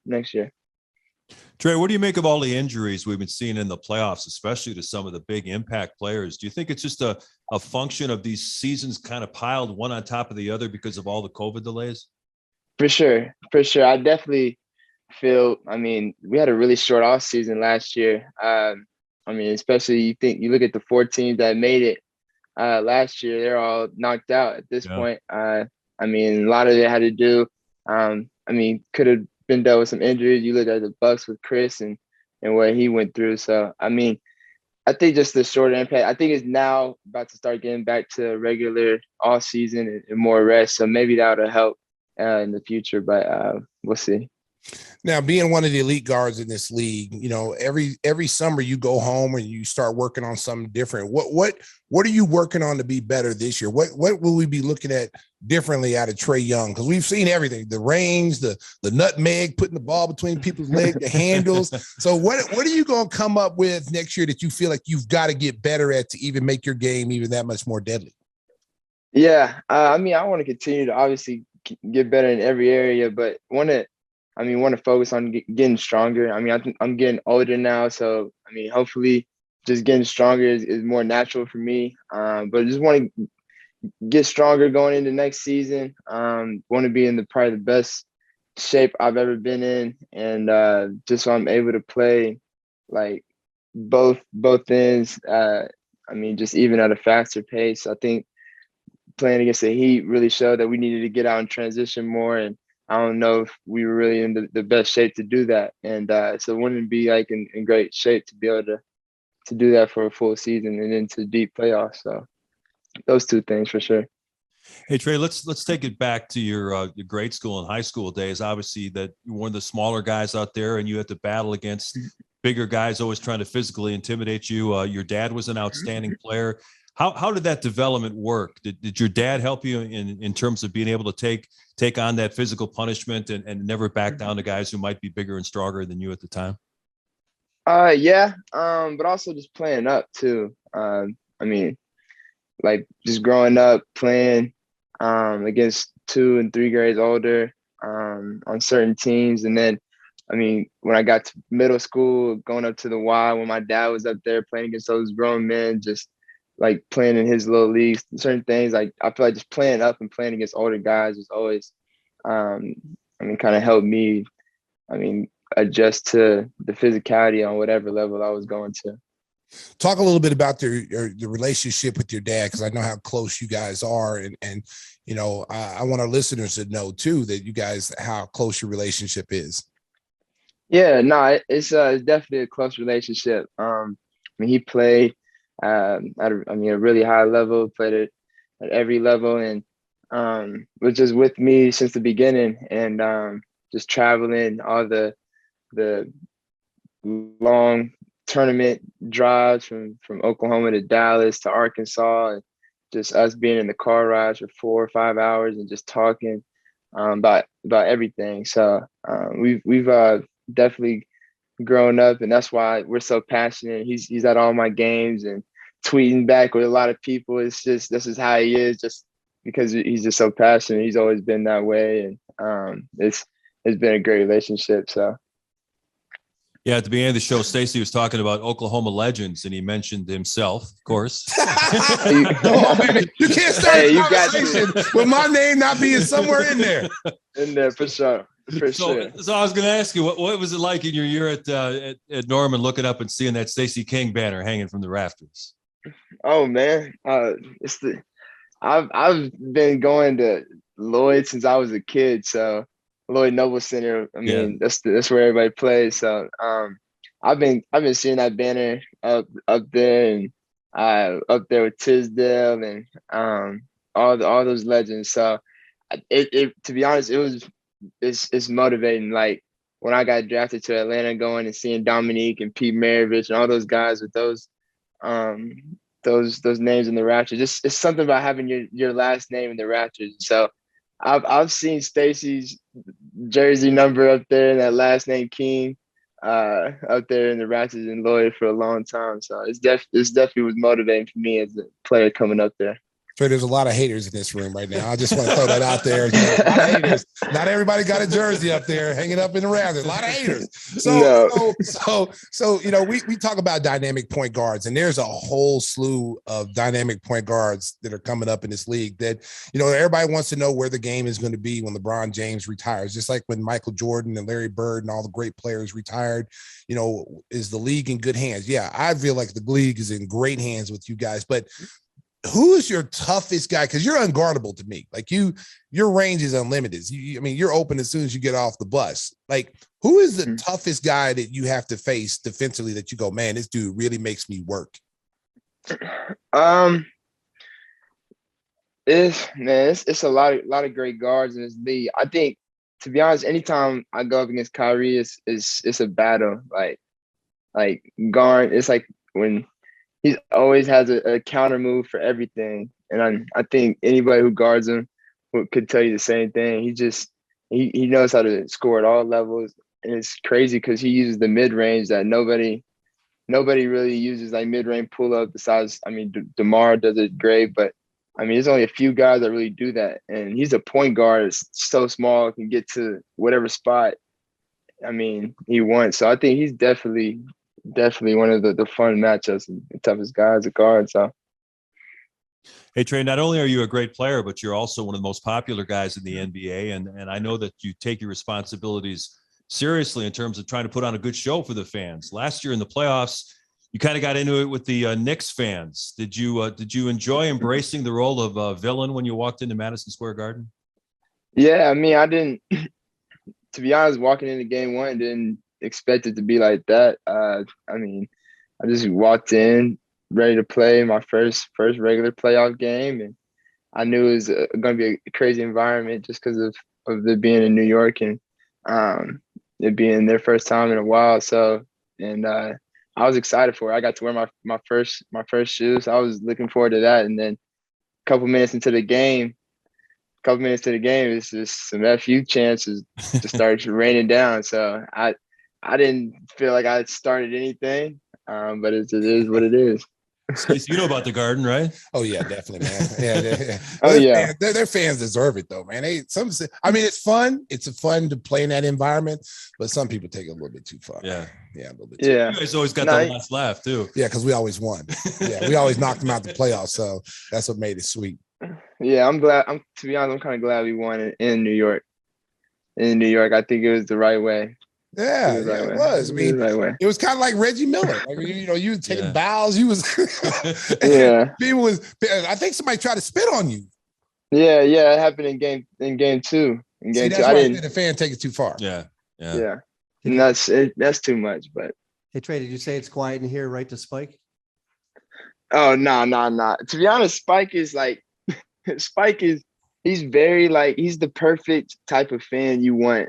next year. Trey, what do you make of all the injuries we've been seeing in the playoffs, especially to some of the big impact players? Do you think it's just a function of these seasons kind of piled one on top of the other because of all the COVID delays? For sure. I definitely feel, I mean, we had a really short off season last year. I mean, especially you look at the 4 teams that made it last year, they're all knocked out at this point. I mean, a lot of it had to do, could have been dealt with some injuries. You look at the Bucks with Chris and what he went through. So, I mean, I think just the short impact, I think it's now about to start getting back to regular off season and more rest. So maybe that would help in the future, but we'll see. Now, being one of the elite guards in this league, you know, every summer you go home and you start working on something different. What are you working on to be better this year? What will we be looking at differently out of Trae Young? Because we've seen everything: the range, the nutmeg, putting the ball between people's legs, the handles. So what are you going to come up with next year that you feel like you've got to get better at to even make your game even that much more deadly? Yeah, I mean, I want to continue to obviously get better in every area, but want to focus on getting stronger. I mean, I'm getting older now, so I mean, hopefully, just getting stronger is more natural for me. But I just want to get stronger going into next season. Want to be in probably the best shape I've ever been in, and just so I'm able to play like both ends. I mean, just even at a faster pace. I think playing against the Heat really showed that we needed to get out and transition more, and I don't know if we were really in the best shape to do that. And so wouldn't it be like in great shape to be able to do that for a full season and into deep playoffs. So those 2 things for sure. Hey, Trey, let's take it back to your grade school and high school days. Obviously that you're one of the smaller guys out there and you had to battle against bigger guys always trying to physically intimidate you. Your dad was an outstanding player. How did that development work? Did your dad help you in terms of being able to take on that physical punishment and never back down to guys who might be bigger and stronger than you at the time? Yeah. But also just playing up too. I mean, like just growing up playing against 2 and 3 grades older on certain teams. And then, I mean, when I got to middle school, going up to the Y, when my dad was up there playing against those grown men, just like playing in his little leagues, certain things, like I feel like just playing up and playing against older guys was always, kind of helped me, adjust to the physicality on whatever level I was going to. Talk a little bit about the relationship with your dad, because I know how close you guys are, and you know, I want our listeners to know too that you guys, how close your relationship is. Yeah, no, it's definitely a close relationship. He played at a really high level, played at every level, and was just with me since the beginning, and just traveling all the long tournament drives from Oklahoma to Dallas to Arkansas, and just us being in the car rides for 4 or 5 hours and just talking about everything. So we've definitely grown up, and that's why we're so passionate. He's at all my games and tweeting back with a lot of people. It's just, this is how he is, just because he's just so passionate. He's always been that way, and it's been a great relationship. So Yeah, at the beginning of the show, Stacey was talking about Oklahoma legends, and he mentioned himself, of course. Come on, baby. You can't start a conversation with my name not being somewhere in there. In there for sure. So I was going to ask you, what was it like in your year at Norman, looking up and seeing that Stacey King banner hanging from the rafters? Oh man, I've been going to Lloyd since I was a kid, so Lloyd Noble Center. I mean, that's where everybody plays. So I've been seeing that banner up there and up there with Tisdale and all those legends. So it to be honest, it's motivating. Like when I got drafted to Atlanta, going and seeing Dominique and Pete Maravich and all those guys with those names in the rafters. It's something about having your last name in the rafters. So I've seen Stacey's jersey number up there and that last name King up there in the rafters in Lloyd for a long time. So it's definitely was motivating for me as a player coming up there. Trey, there's a lot of haters in this room right now. I just want to throw that out there. You know, a lot of haters. Not everybody got a jersey up there hanging up in the rafters. A lot of haters. So you know, we talk about dynamic point guards, and there's a whole slew of dynamic point guards that are coming up in this league that, you know, everybody wants to know where the game is going to be when LeBron James retires. Just like when Michael Jordan and Larry Bird and all the great players retired, you know, is the league in good hands? Yeah, I feel like the league is in great hands with you guys, but who is your toughest guy? Because you're unguardable to me. Like your range is unlimited. I mean, you're open as soon as you get off the bus. Like, who is the toughest guy that you have to face defensively that you go, man, this dude really makes me work? It's a lot of great guards in this league. I think, to be honest, anytime I go up against Kyrie, it's a battle. Like guard, it's like when he always has a counter move for everything. And I think anybody who guards him could tell you the same thing. He knows how to score at all levels. And it's crazy because he uses the mid-range that nobody really uses, like mid-range pull-up besides, I mean, Demar does it great, but I mean, there's only a few guys that really do that. And he's a point guard. It's so small, can get to whatever spot, I mean, he wants. So I think he's definitely one of the fun matchups and the toughest guys at guard. So, hey Trey, not only are you a great player, but you're also one of the most popular guys in the NBA, and I know that you take your responsibilities seriously in terms of trying to put on a good show for the fans. Last year in the playoffs, you kind of got into it with the Knicks fans. Did you enjoy embracing the role of villain when you walked into Madison Square Garden? Yeah, I mean, I didn't. To be honest, walking into game one, didn't expect it to be like that. I mean, I just walked in ready to play my first regular playoff game, and I knew it was going to be a crazy environment just because of it being in New York and it being their first time in a while. So, and I was excited for it. I got to wear my first shoes. I was looking forward to that. And then a couple minutes into the game, it's just some FU chances to start raining down. So I didn't feel like I started anything, but it is what it is. You know about the Garden, right? Oh yeah, definitely, man. Yeah. Oh yeah, their fans deserve it though, man. I mean, it's fun. It's fun to play in that environment, but some people take it a little bit too far. Yeah, a little bit. Yeah, you guys always got the last laugh too. Yeah, because we always won. Yeah, we always knocked them out the playoffs, so that's what made it sweet. Yeah, I'm glad. To be honest, I'm kind of glad we won it in New York. In New York, I think it was the right way. Yeah, it was. I mean, it was kind of like Reggie Miller. Like, you were taking bows. You was, people was. I think somebody tried to spit on you. Yeah, it happened in game two. In game two, I didn't. The fan take it too far. Yeah. And that's too much. But hey, Trey, did you say it's quiet in here, right? To Spike? Oh no. To be honest, Spike is he's very he's the perfect type of fan you want.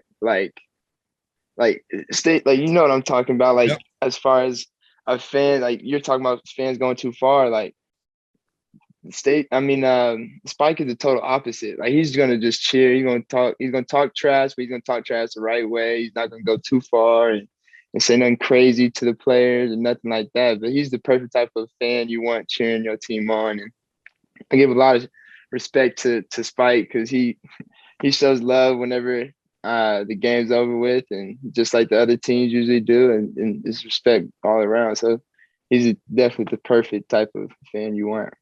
State, you know what I'm talking about. Yep. As far as a fan, you're talking about fans going too far. Spike is the total opposite. He's gonna just cheer. He's gonna talk trash, but he's gonna talk trash the right way. He's not gonna go too far and say nothing crazy to the players and nothing like that. But he's the perfect type of fan you want cheering your team on. And I give a lot of respect to Spike because he shows love whenever the game's over with, and just like the other teams usually do, and just respect all around. So he's definitely the perfect type of fan you want.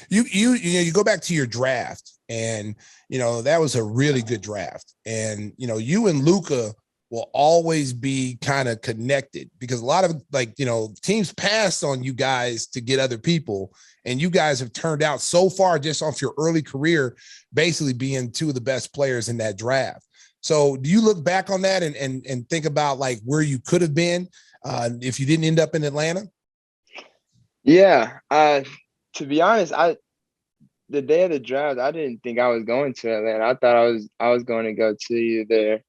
You go back to your draft, and that was a really good draft, and you and Luka will always be kind of connected because a lot of teams passed on you guys to get other people, and you guys have turned out so far just off your early career, basically being two of the best players in that draft. So do you look back on that and think about like where you could have been if you didn't end up in Atlanta? Yeah. To be honest, the day of the draft, I didn't think I was going to Atlanta. I thought I was going to go to either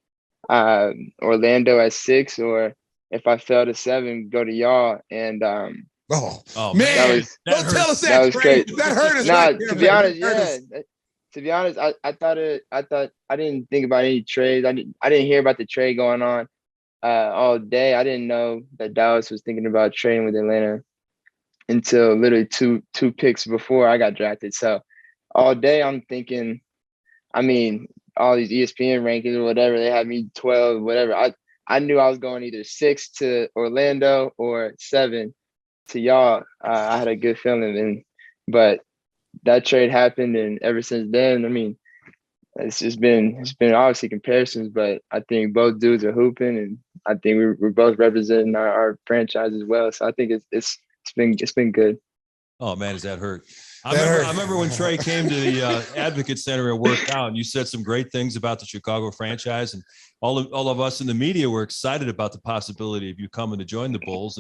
Orlando at 6, or if I fell to 7, go to y'all. And oh man, don't tell us that was Trey. crazy. That hurt us. Nah, right to there, be man. honest, yeah. To be honest, I thought I didn't think about any trades. I didn't hear about the trade going on all day. I didn't know that Dallas was thinking about trading with Atlanta until literally two picks before I got drafted. So all day I'm thinking, I mean, all these ESPN rankings or whatever, they had me 12, whatever. I knew I was going either 6 to Orlando or 7 to y'all. I had a good feeling, but that trade happened, and ever since then, I mean, it's been obviously comparisons, but I think both dudes are hooping, and I think we're both representing our franchise as well. So I think it's been good. Oh man, does that hurt? I remember when Trey came to the Advocate Center and worked out, and you said some great things about the Chicago franchise, and all of us in the media were excited about the possibility of you coming to join the Bulls.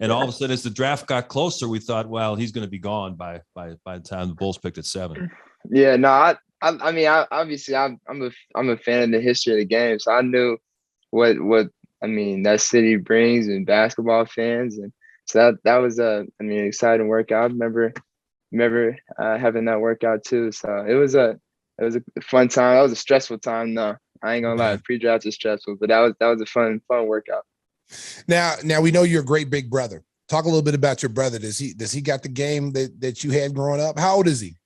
And all of a sudden, as the draft got closer, we thought, well, he's going to be gone by the time the Bulls picked at 7. Yeah, no, I mean, obviously, I'm a fan of the history of the game, so I knew what I mean that city brings and basketball fans, and so that was exciting workout. I remember having that workout too. So it was a fun time. That was a stressful time though. I ain't gonna lie, pre-draft is stressful, but that was a fun workout. Now we know you're a great big brother. Talk a little bit about your brother. Does he got the game that you had growing up? How old is he?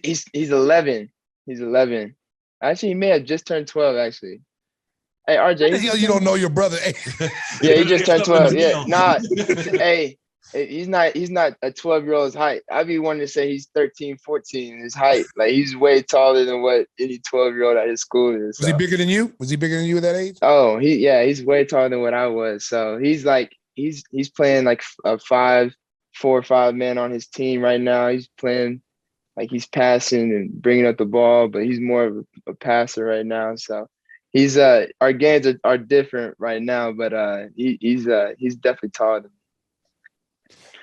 He's 11. He's 11. Actually, he may have just turned 12. Actually. Hey, RJ, you don't know your brother. Hey. Yeah, he just turned 12. Yeah, nah. Hey, he's not a 12-year-old's height. I'd be wanting to say he's 13, 14 in his height. Like he's way taller than what any 12-year-old at his school is. So. Was he bigger than you? Was he bigger than you at that age? Oh, he's way taller than what I was. So he's like he's playing like a 4 or 5 man on his team right now. He's playing like he's passing and bringing up the ball, but he's more of a passer right now. So he's our games are different right now, but he's definitely taller than me.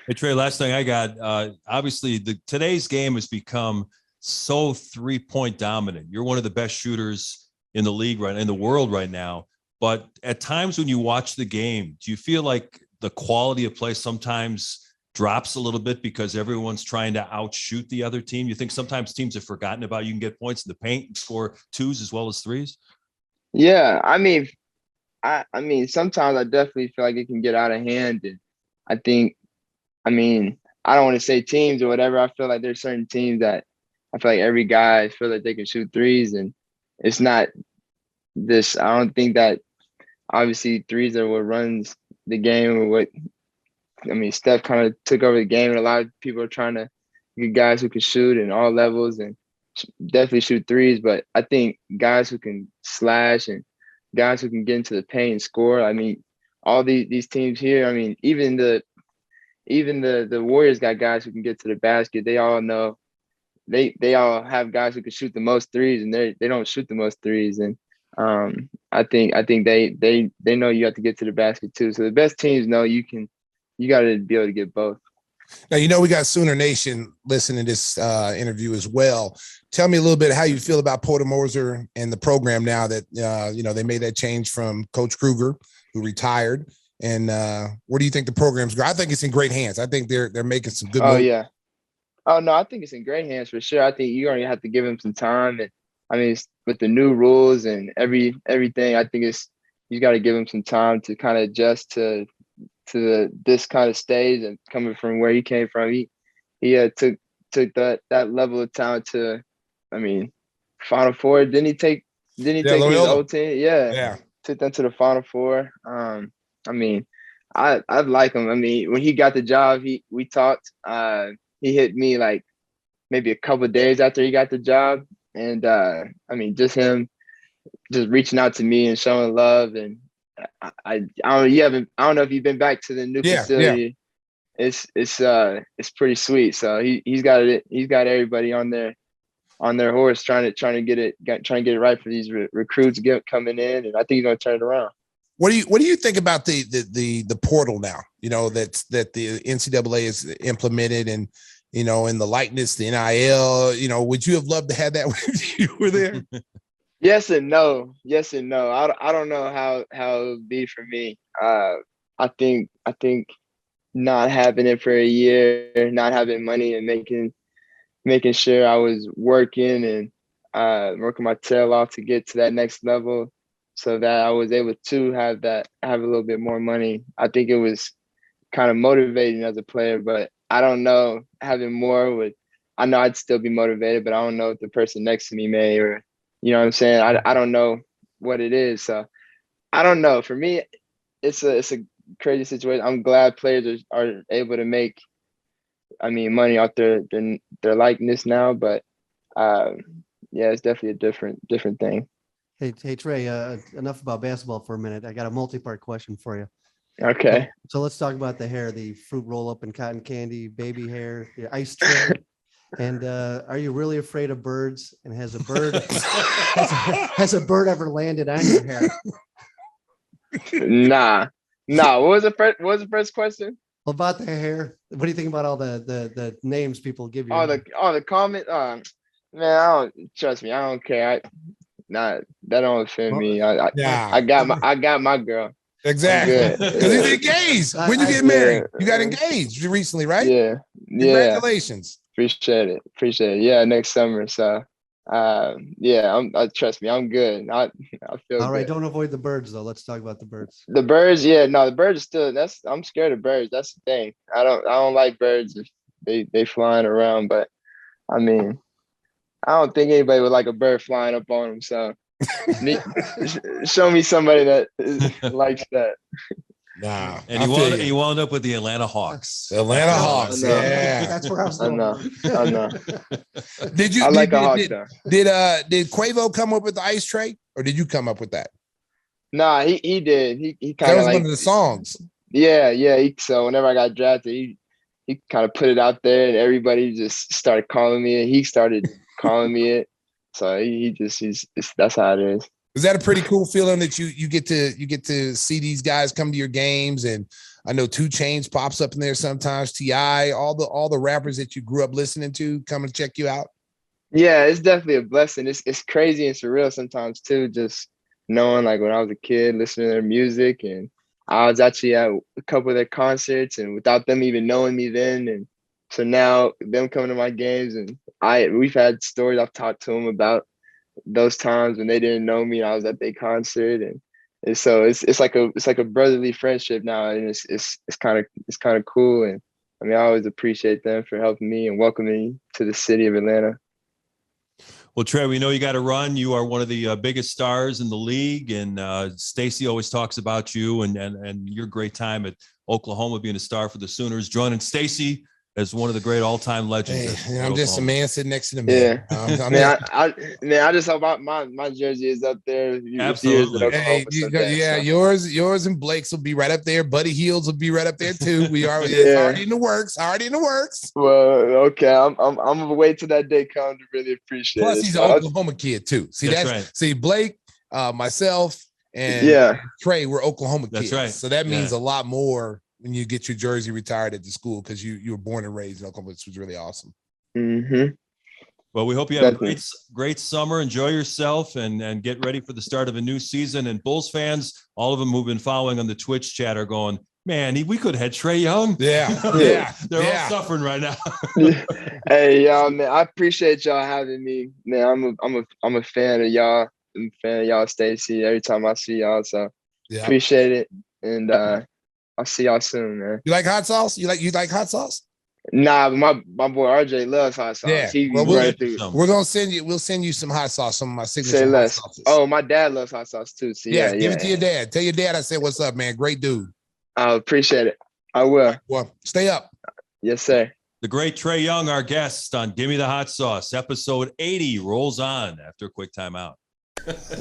Hey Trey, last thing I got, obviously today's game has become so 3-point dominant. You're one of the best shooters in the league in the world right now. But at times when you watch the game, do you feel like the quality of play sometimes drops a little bit because everyone's trying to outshoot the other team? You think sometimes teams have forgotten about you can get points in the paint and score 2s as well as 3s? Yeah, I mean, sometimes I definitely feel like it can get out of hand, and I think, I don't want to say teams or whatever. I feel like there's certain teams that I feel like every guy feel like they can shoot 3s, and it's not this. I don't think that obviously 3s are what runs the game or what. Steph kind of took over the game, and a lot of people are trying to get guys who can shoot in all levels and definitely shoot 3s. But I think guys who can slash and guys who can get into the paint and score. All these teams here. Even the Warriors got guys who can get to the basket. They all know they all have guys who can shoot the most 3s, and they don't shoot the most 3s. And I think they know you have to get to the basket too. So the best teams know you got to be able to get both. Now, we got Sooner Nation listening to this interview as well. Tell me a little bit how you feel about Porter Moser and the program now that, they made that change from Coach Kruger, who retired. And where do you think the program's going? I think it's in great hands. I think they're making some good moves. Yeah. Oh, no, I think it's in great hands for sure. I think you're going to have to give him some time. And with the new rules and everything, I think you got to give him some time to kind of adjust to this kind of stage, and coming from where he came from, he took that level of talent to, Final Four. Didn't he take Didn't he Yeah, take his Loyola. old team? Yeah. Yeah. Took them to the Final Four. I mean, I like him. I mean, when he got the job, we talked. He hit me like maybe a couple of days after he got the job, and I mean, just him just reaching out to me and showing love. And I don't know if you've been back to the new facility. It's pretty sweet. So he's got it. He's got everybody on their horse trying to get it right for these recruits coming in, and I think he's gonna turn it around. What do you think about the portal now? You know, that the NCAA has implemented, and you know, in the likeness, the NIL. You know, would you have loved to have that when you were there? Yes and no. Yes and no. I don't know how it would be for me. I think not having it for a year, not having money, and making sure I was working and working my tail off to get to that next level, so that I was able to have a little bit more money. I think it was kind of motivating as a player, but I don't know, having more I know I'd still be motivated, but I don't know if the person next to me may, or, you know what I'm saying? I don't know what it is. So I don't know. For me, it's a crazy situation. I'm glad players are able to make, I mean, money off their likeness now, but yeah, it's definitely a different thing. Hey, Trae, enough about basketball for a minute. I got a multi-part question for you. Okay. So let's talk about the hair, the fruit roll up and cotton candy, baby hair, the ice tray. And are you really afraid of birds? And has a bird ever landed on your hair? Nah. What was the first question? About the hair. What do you think about all the names people give you? The comment. Man, trust me. I don't care. That don't offend me. I got my girl. Exactly. Because he's engaged. When you get married, you got engaged recently, right? Yeah. Congratulations. Appreciate it. Yeah, next summer. So, trust me, I'm good. I feel all right. good. Don't avoid the birds though. Let's talk about the birds. The birds, yeah, no, the birds are still. I'm scared of birds. That's the thing. I don't like birds if they flying around. But I mean, I don't think anybody would like a bird flying up on them. So, show me somebody that likes that. Nah, and you wound up with the Atlanta Hawks. Atlanta Hawks, yeah. That's where I was going. I know. Did Quavo come up with the ice tray, or did you come up with that? Nah, he did. He kind of was one of the songs. Yeah. So whenever I got drafted, he kind of put it out there, and everybody just started calling me it. He started calling me it. So that's how it is. Is that a pretty cool feeling that you get to see these guys come to your games? And I know 2 Chainz pops up in there sometimes, T.I., all the rappers that you grew up listening to come and check you out. Yeah, it's definitely a blessing. It's crazy and surreal sometimes too, just knowing like when I was a kid listening to their music, and I was actually at a couple of their concerts and without them even knowing me then. And so now them coming to my games, and we've had stories I've talked to them about those times when they didn't know me. I was at their concert, and so it's like a brotherly friendship now, and it's kind of cool. And I mean, I always appreciate them for helping me and welcoming me to the city of Atlanta. Well, Trae, we know you got to run. You are one of the biggest stars in the league, and Stacey always talks about you and your great time at Oklahoma, being a star for the Sooners. Joining Stacey as one of the great all-time legends. Hey, I'm just a man sitting next to the man. Yeah. I just hope my jersey is up there. Absolutely. Hey, yours and Blake's will be right up there. Buddy Hields will be right up there too. It's already in the works. Well, okay. I'm gonna wait till that day comes to really appreciate Plus, it. he's an Oklahoma kid too. That's right. See, Blake, myself, and Trae were Oklahoma kids. That's right. So that means a lot more when you get your jersey retired at the school, because you were born and raised in Oklahoma, which was really awesome. Mm-hmm. Well, we hope you have a great summer. Enjoy yourself and get ready for the start of a new season. And Bulls fans, all of them who've been following on the Twitch chat, are going, man, we could have had Trae Young. Yeah. They're all suffering right now. Hey, y'all, man, I appreciate y'all having me. Man, I'm a fan of y'all. I'm a fan of y'all, Stacey. Every time I see y'all, so appreciate it. And I'll see y'all soon, man. You like hot sauce? You like hot sauce? Nah, but my boy RJ loves hot sauce. Yeah. He Well, be running through. we're gonna send you. We'll send you some hot sauce. Some of my Say signature hot less. sauces. Oh, my dad loves hot sauce too. So yeah. Give it to your dad. Tell your dad I said what's up, man. Great dude. I appreciate it. I will. Well, stay up. Yes, sir. The great Trae Young, our guest on Gimme the Hot Sauce. Episode 80 rolls on after a quick timeout.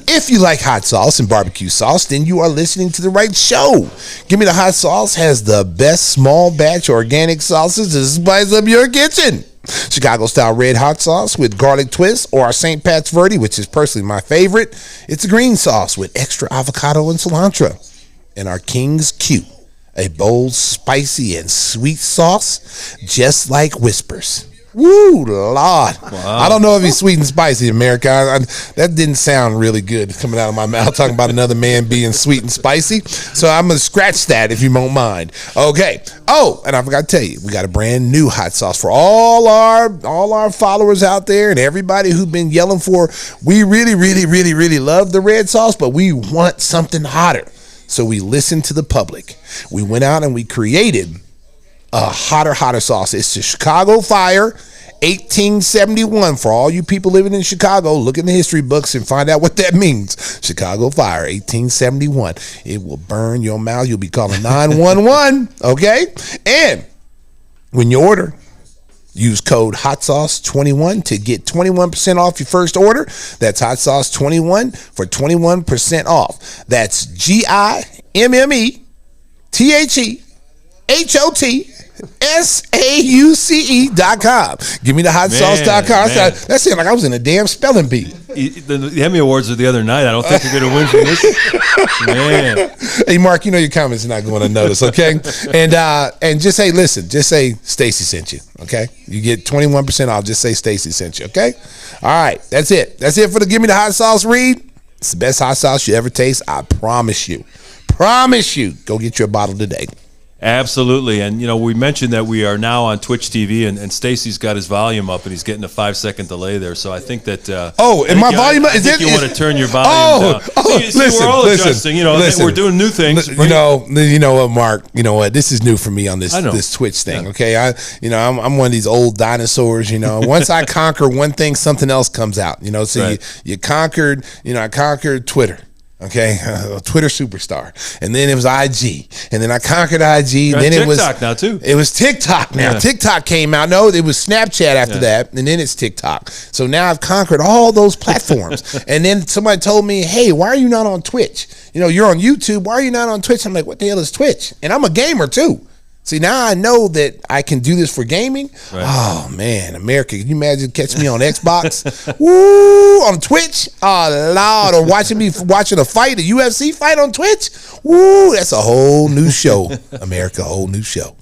If you like hot sauce and barbecue sauce, then you are listening to the right show. Gimme the Hot Sauce has the best small batch organic sauces to spice up your kitchen. Chicago-style red hot sauce with garlic twist, or our St. Pat's Verde, which is personally my favorite. It's a green sauce with extra avocado and cilantro. And our King's Q, a bold, spicy, and sweet sauce, just like Whispers. Woo, Lord. Wow. I don't know if he's sweet and spicy, America. That didn't sound really good coming out of my mouth, talking about another man being sweet and spicy. So I'm going to scratch that if you won't mind. Okay. Oh, and I forgot to tell you, we got a brand new hot sauce for all our followers out there and everybody who've been yelling for, we really, really, really, really love the red sauce, but we want something hotter. So we listened to the public. We went out and we created a hotter sauce. It's the Chicago Fire 1871. For all you people living in Chicago, look in the history books and find out what that means. Chicago Fire 1871. It will burn your mouth. You'll be calling 911. Okay? And when you order, use code HOTSAUCE21 to get 21% off your first order. That's HOTSAUCE21 for 21% off. That's GIMMETHOTSAUCE.com. Give me the hotsauce.com. That sounded like I was in a damn spelling bee. The Emmy Awards are the other night. I don't think you're going to win from this. Man. Hey, Mark, you know your comments are not going unnoticed, okay? And just say, listen, just say Stacey sent you, okay? You get 21% off. Just say Stacey sent you, okay? All right, that's it. That's it for the Give Me the Hot Sauce read. It's the best hot sauce you ever taste. I promise you. Promise you. Go get you a bottle today. Absolutely. And, we mentioned that we are now on Twitch TV, and Stacey's got his volume up, and he's getting a 5-second delay there. So I think that. And my volume I think you want to turn your volume down. Listen, we're all adjusting. We're doing new things. You know what, Mark? You know what? This is new for me on this Twitch thing. Yeah. Okay, I'm one of these old dinosaurs. Once I conquer one thing, something else comes out. So right. you conquered. I conquered Twitter. Okay, Twitter superstar, and then it was IG, and then I conquered IG. And then it was TikTok now too. It was TikTok now. Yeah. TikTok came out. No, it was Snapchat after that, and then it's TikTok. So now I've conquered all those platforms. And then somebody told me, "Hey, why are you not on Twitch? You're on YouTube. Why are you not on Twitch?" I'm like, "What the hell is Twitch?" And I'm a gamer too. See, now I know that I can do this for gaming. Right. Oh, man, America, can you imagine catching me on Xbox? Woo, on Twitch? Oh, Lord, or watching a fight, a UFC fight on Twitch? Woo, that's a whole new show, America, a whole new show.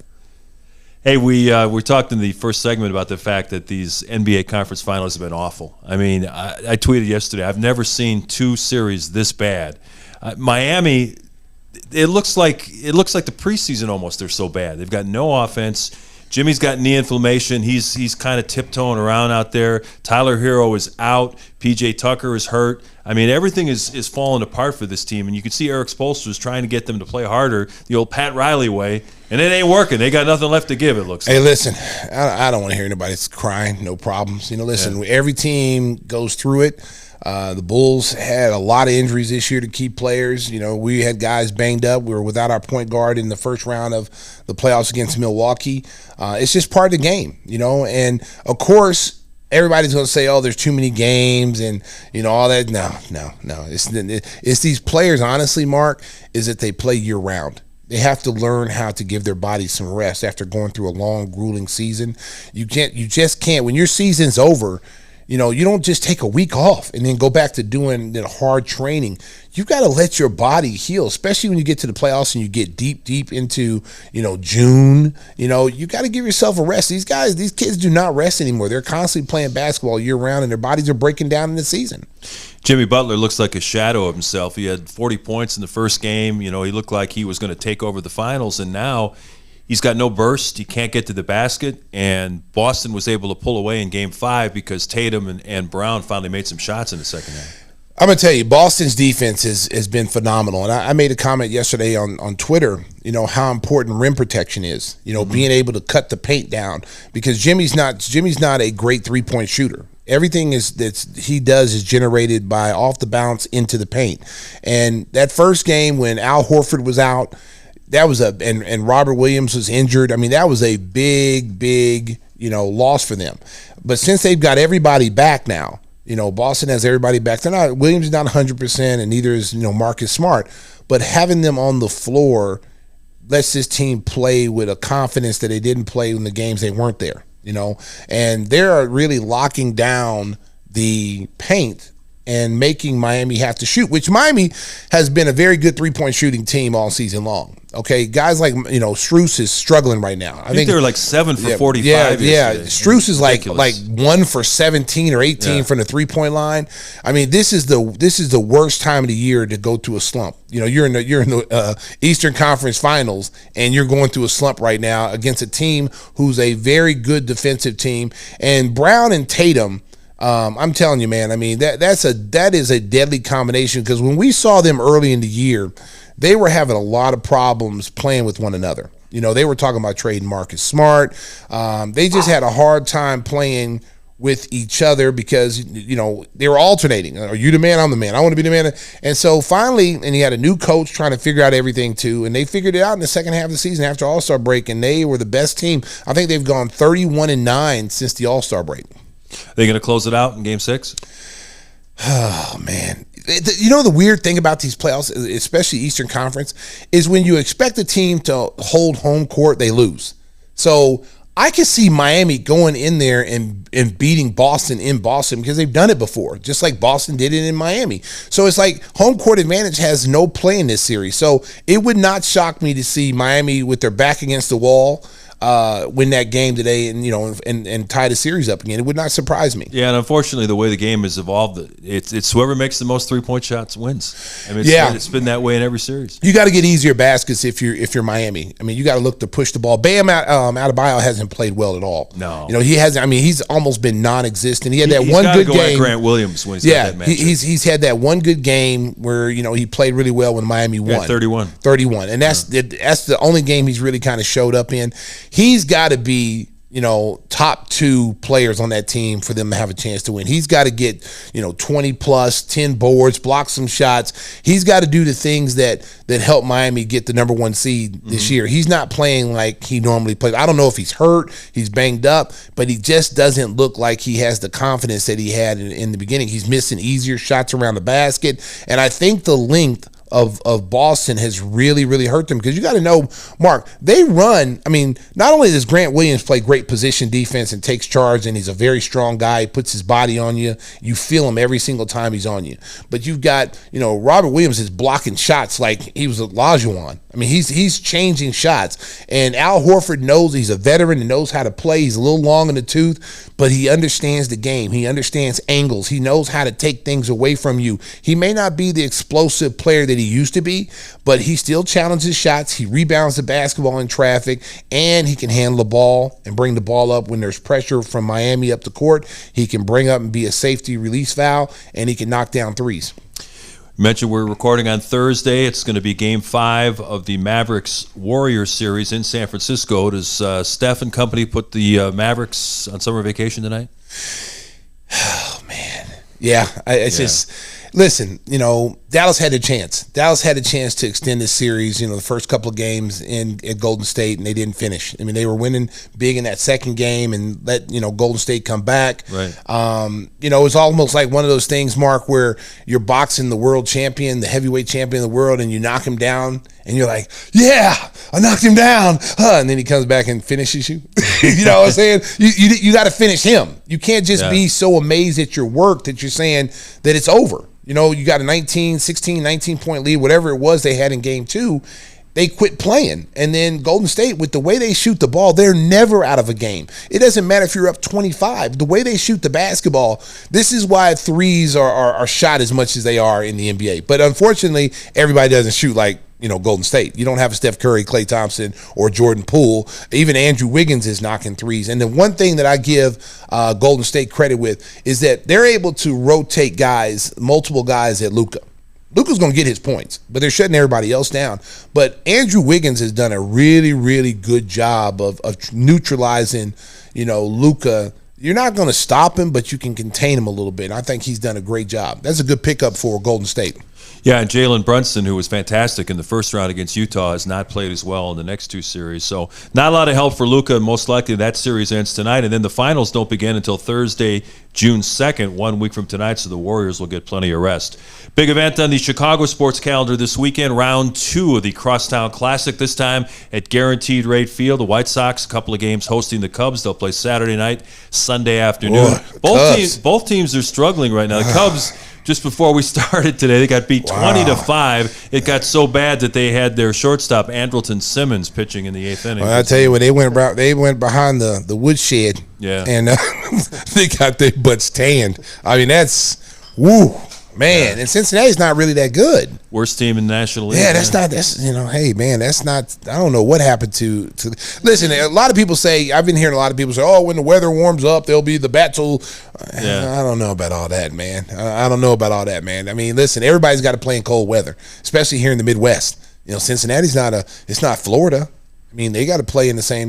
Hey, we talked in the first segment about the fact that these NBA conference finals have been awful. I mean, I tweeted yesterday, I've never seen two series this bad. Miami... It looks like the preseason almost. They're so bad. They've got no offense. Jimmy's got knee inflammation. He's kind of tiptoeing around out there. Tyler Hero is out. PJ Tucker is hurt. I mean, everything is falling apart for this team. And you can see Eric Spoelstra is trying to get them to play harder, the old Pat Riley way, and it ain't working. They got nothing left to give, it looks like. Hey, listen, I don't want to hear anybody crying. No problems. Listen, every team goes through it. The Bulls had a lot of injuries this year to key players. We had guys banged up. We were without our point guard in the first round of the playoffs against Milwaukee. It's just part of the game, and of course, everybody's going to say, oh, there's too many games and, all that. No. It's these players, honestly, Mark, is that they play year round. They have to learn how to give their bodies some rest after going through a long, grueling season. You just can't. When your season's over, you don't just take a week off and then go back to doing hard training. You've got to let your body heal, especially when you get to the playoffs and you get deep into, June. You got to give yourself a rest. These kids do not rest anymore. They're constantly playing basketball year round and their bodies are breaking down in the season. Jimmy Butler looks like a shadow of himself. He had 40 points in the first game. He looked like he was going to take over the finals, and now he's got no burst. He can't get to the basket, and Boston was able to pull away in Game 5 because Tatum and Brown finally made some shots in the second half. I'm gonna tell you, Boston's defense has been phenomenal, and I made a comment yesterday on Twitter. You know how important rim protection is. You know, being able to cut the paint down, because Jimmy's not a great 3-point shooter. Everything he does is generated by off the bounce into the paint. And that first game when Al Horford was out, that was and Robert Williams was injured. I mean, that was a big loss for them. But since they've got everybody back now. Boston has everybody back. Williams is not 100%, and neither is Marcus Smart. But having them on the floor lets this team play with a confidence that they didn't play in the games they weren't there. And they're really locking down the paint and making Miami have to shoot, which Miami has been a very good 3-point shooting team all season long. Okay, guys like Strus is struggling right now. I think they were like 7 for 45. Yeah. Strus is like 1 for 17 or 18 from the 3-point line. I mean, this is the worst time of the year to go through a slump. You're in the Eastern Conference Finals, and you're going through a slump right now against a team who's a very good defensive team. And Brown and Tatum. I'm telling you, man. I mean, that is a deadly combination, because when we saw them early in the year, they were having a lot of problems playing with one another. They were talking about trading Marcus Smart. They just had a hard time playing with each other because they were alternating. Are you the man? I'm the man. I want to be the man. And so finally, and he had a new coach trying to figure out everything too, and they figured it out in the second half of the season after All-Star break, and they were the best team. I think they've gone 31-9 since the All-Star break. They going to close it out in Game 6? Oh, man. The weird thing about these playoffs, especially Eastern Conference, is when you expect a team to hold home court, they lose. So I can see Miami going in there and beating Boston in Boston, because they've done it before, just like Boston did it in Miami. So it's like home court advantage has no play in this series. So it would not shock me to see Miami with their back against the wall win that game today and tie the series up again. It would not surprise me. Yeah, and unfortunately, the way the game has evolved, it's whoever makes the most 3-point shots wins. I mean, it's been that way in every series. You got to get easier baskets if you're Miami. I mean, you got to look to push the ball. Bam Adebayo hasn't played well at all. No, he hasn't. I mean, he's almost been non-existent. He had that one good game. At Grant Williams when he's got that matchup. He's had that one good game where he played really well when Miami won. 31, and that's the only game he's really kind of showed up in. He's got to be, top 2 players on that team for them to have a chance to win. He's got to get, 20 plus, 10 boards, block some shots. He's got to do the things that help Miami get the number 1 seed this year. He's not playing like he normally plays. I don't know if he's hurt, he's banged up, but he just doesn't look like he has the confidence that he had in the beginning. He's missing easier shots around the basket, and I think the length of Boston has really, really hurt them, because you got to know, Mark, they run. I mean, not only does Grant Williams play great position defense and takes charge, and he's a very strong guy, he puts his body on you. You feel him every single time he's on you. But you've got, Robert Williams is blocking shots like he was a Lajuan. I mean, he's changing shots. And Al Horford knows he's a veteran and knows how to play. He's a little long in the tooth, but he understands the game. He understands angles. He knows how to take things away from you. He may not be the explosive player that he used to be, but he still challenges shots. He rebounds the basketball in traffic, and he can handle the ball and bring the ball up when there's pressure from Miami up the court. He can bring up and be a safety release foul, and he can knock down threes. Mentioned we're recording on Thursday. It's going to be Game 5 of the Mavericks-Warriors series in San Francisco. Does Steph and company put the Mavericks on summer vacation tonight? Oh, man. Yeah, just... Listen, Dallas had a chance. Dallas had a chance to extend this series, the first couple of games at Golden State, and they didn't finish. I mean, they were winning big in that second game and let, Golden State come back. Right. It's almost like one of those things, Mark, where you're boxing the world champion, the heavyweight champion of the world, and you knock him down, and you're like, yeah, I knocked him down. And then he comes back and finishes you. You know what I'm saying? You got to finish him. You can't just be so amazed at your work that you're saying that it's over. You got a 16, 19-point lead, whatever it was they had in Game 2. They quit playing. And then Golden State, with the way they shoot the ball, they're never out of a game. It doesn't matter if you're up 25. The way they shoot the basketball, this is why threes are shot as much as they are in the NBA. But unfortunately, everybody doesn't shoot like Golden State. You don't have a Steph Curry, Klay Thompson, or Jordan Poole. Even Andrew Wiggins is knocking threes. And the one thing that I give Golden State credit with is that they're able to rotate multiple guys at Luka. Luka's going to get his points, but they're shutting everybody else down. But Andrew Wiggins has done a really, really good job of neutralizing, Luka. You're not going to stop him, but you can contain him a little bit. I think he's done a great job. That's a good pickup for Golden State. Yeah, and Jalen Brunson, who was fantastic in the first round against Utah, has not played as well in the next two series. So not a lot of help for Luka. Most likely that series ends tonight. And then the finals don't begin until Thursday, June 2nd, 1 week from tonight, so the Warriors will get plenty of rest. Big event on the Chicago sports calendar this weekend, round 2 of the Crosstown Classic, this time at Guaranteed Rate Field. The White Sox, a couple of games hosting the Cubs. They'll play Saturday night, Sunday afternoon. Both teams are struggling right now. The Cubs, just before we started today, they got beat 20-5. It got so bad that they had their shortstop, Andrelton Simmons, pitching in the 8th inning. Well, I tell you what, they went behind the woodshed, and they got their butts tanned. I mean, that's man. Yeah. And Cincinnati's not really that good. Worst team in the National League. Yeah, hey man, that's not. I don't know what happened to. Listen, a lot of people say, I've been hearing a lot of people say, oh, when the weather warms up, there'll be the battle. I don't know about all that, man. I don't know about all that, man. I mean, listen, everybody's got to play in cold weather, especially here in the Midwest. Cincinnati's it's not Florida. I mean, they got to play in the same,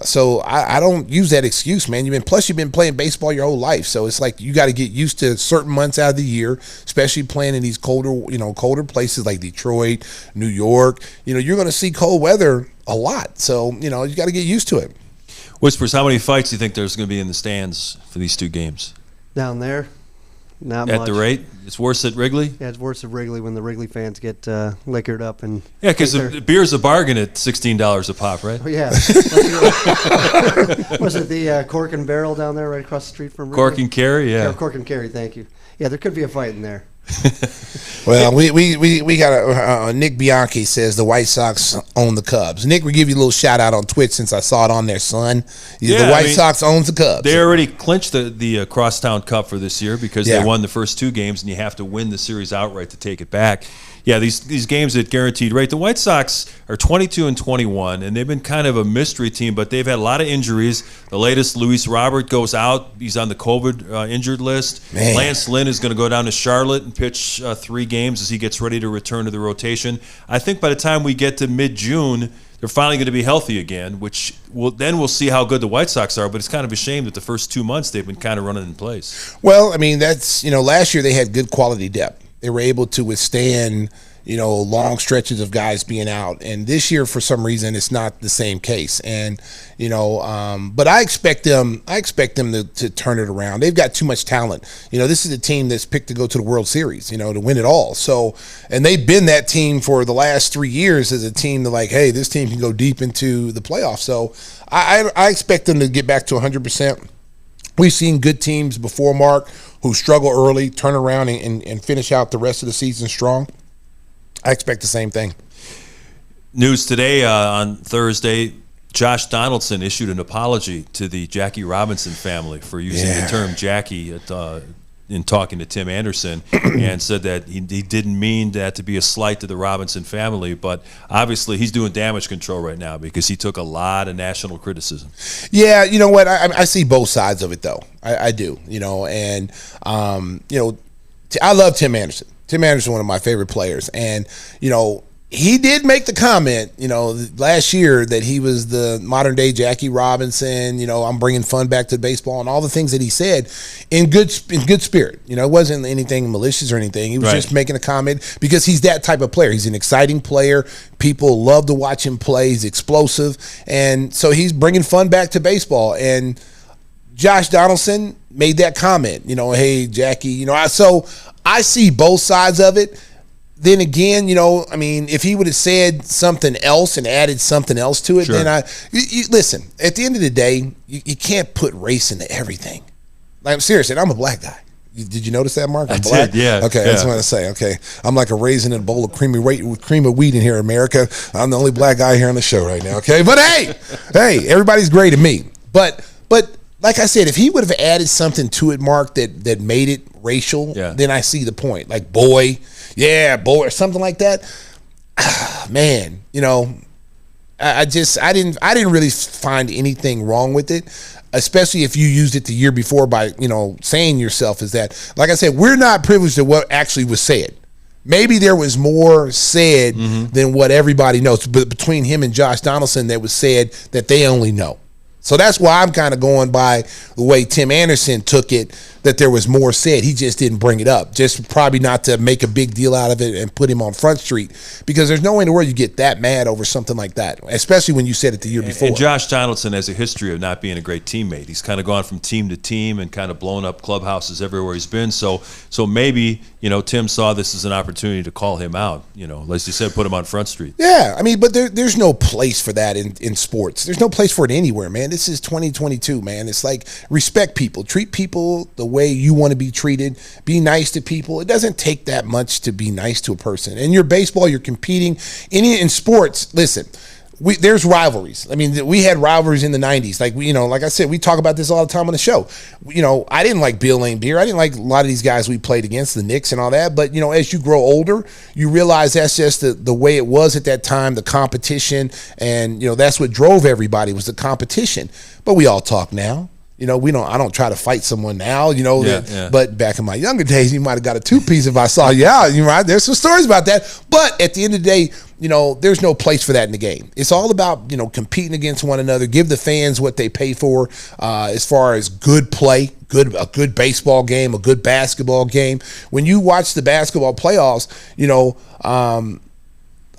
So I don't use that excuse, man. You've been playing baseball your whole life, so it's like you got to get used to certain months out of the year, especially playing in these colder places like Detroit, New York. You're going to see cold weather a lot, so you got to get used to it. Whispers, how many fights do you think there's going to be in the stands for these two games? Down there, not much. At the rate? It's worse at Wrigley? Yeah, it's worse at Wrigley when the Wrigley fans get liquored up. Because the beer's a bargain at $16 a pop, right? Oh, yeah. Was it the Cork and Barrel down there right across the street from Wrigley? Cork and Carry, yeah. Cork and Carry, thank you. Yeah, there could be a fight in there. Well, we got Nick Bianchi says the White Sox own the Cubs. Nick, we give you a little shout out on Twitch since I saw it on there, son. The White Sox owns the Cubs. They already clinched the Crosstown Cup for this year because they won the first 2 games, and you have to win the series outright to take it back. Yeah, these games at Guaranteed Rate. The White Sox are 22-21, and they've been kind of a mystery team, but they've had a lot of injuries. The latest, Luis Robert goes out. He's on the COVID injured list. Man. Lance Lynn is going to go down to Charlotte and pitch 3 games as he gets ready to return to the rotation. I think by the time we get to mid-June, they're finally going to be healthy again, which we'll see how good the White Sox are. But it's kind of a shame that the first 2 months they've been kind of running in place. Well, I mean, that's last year they had good quality depth. They were able to withstand, long stretches of guys being out. And this year, for some reason, it's not the same case. And, but I expect them to turn it around. They've got too much talent. This is a team that's picked to go to the World Series, to win it all. So, and they've been that team for the last 3 years as a team to hey, this team can go deep into the playoffs. So I expect them to get back to 100%. We've seen good teams before, Mark, who struggle early, turn around and finish out the rest of the season strong. I expect the same thing. News today on Thursday, Josh Donaldson issued an apology to the Jackie Robinson family for using the term Jackie in talking to Tim Anderson, and said that he didn't mean that to be a slight to the Robinson family, but obviously he's doing damage control right now because he took a lot of national criticism. Yeah, you know what? I see both sides of it, though. I do, and I love Tim Anderson. Tim Anderson, one of my favorite players, and he did make the comment, last year that he was the modern day Jackie Robinson. I'm bringing fun back to baseball, and all the things that he said in good spirit. It wasn't anything malicious or anything. He was just making a comment because he's that type of player. He's an exciting player. People love to watch him play. He's explosive, and so he's bringing fun back to baseball. And Josh Donaldson made that comment. Hey Jackie. So I see both sides of it. Then again, if he would have said something else and added something else to it, then listen, at the end of the day, you can't put race into everything. Like, seriously, I'm a black guy. Did you notice that, Mark? I'm black? Did, yeah. Okay, I just want to say, okay, I'm like a raisin in a bowl of cream of wheat in here, America. I'm the only black guy here on the show right now, okay? But hey, everybody's great at me. But like I said, if he would have added something to it, Mark, that made it racial, then I see the point. Like boy, or something like that. man, I didn't really find anything wrong with it, especially if you used it the year before by, saying yourself is that, like I said, we're not privileged to what actually was said. Maybe there was more said than what everybody knows, but between him and Josh Donaldson that was said that they only know. So that's why I'm kind of going by the way Tim Anderson took it, that there was more said. He just didn't bring it up, just probably not to make a big deal out of it and put him on Front Street, because there's no way in the world you get that mad over something like that, especially when you said it the year before. And Josh Donaldson has a history of not being a great teammate. He's kind of gone from team to team and kind of blown up clubhouses everywhere he's been. So maybe, Tim saw this as an opportunity to call him out, as you said, put him on Front Street. Yeah, but there's no place for that in sports. There's no place for it anywhere, man. This is 2022, man. It's like, respect people, treat people the way you want to be treated, be nice to people. It doesn't take that much to be nice to a person. In your baseball, you're competing. In sports, listen, there's rivalries. We had rivalries in the 90s. Like I said, we talk about this all the time on the show. I didn't like Bill Laimbeer. I didn't like a lot of these guys we played against, the Knicks and all that. But, as you grow older, you realize that's just the way it was at that time, the competition. And, that's what drove everybody, was the competition. But we all talk now. I don't try to fight someone now, but back in my younger days, you might have got a two-piece if I saw you out. There's some stories about that. But at the end of the day, there's no place for that in the game. It's all about, competing against one another, give the fans what they pay for, as far as good play, a good baseball game, a good basketball game. When you watch the basketball playoffs,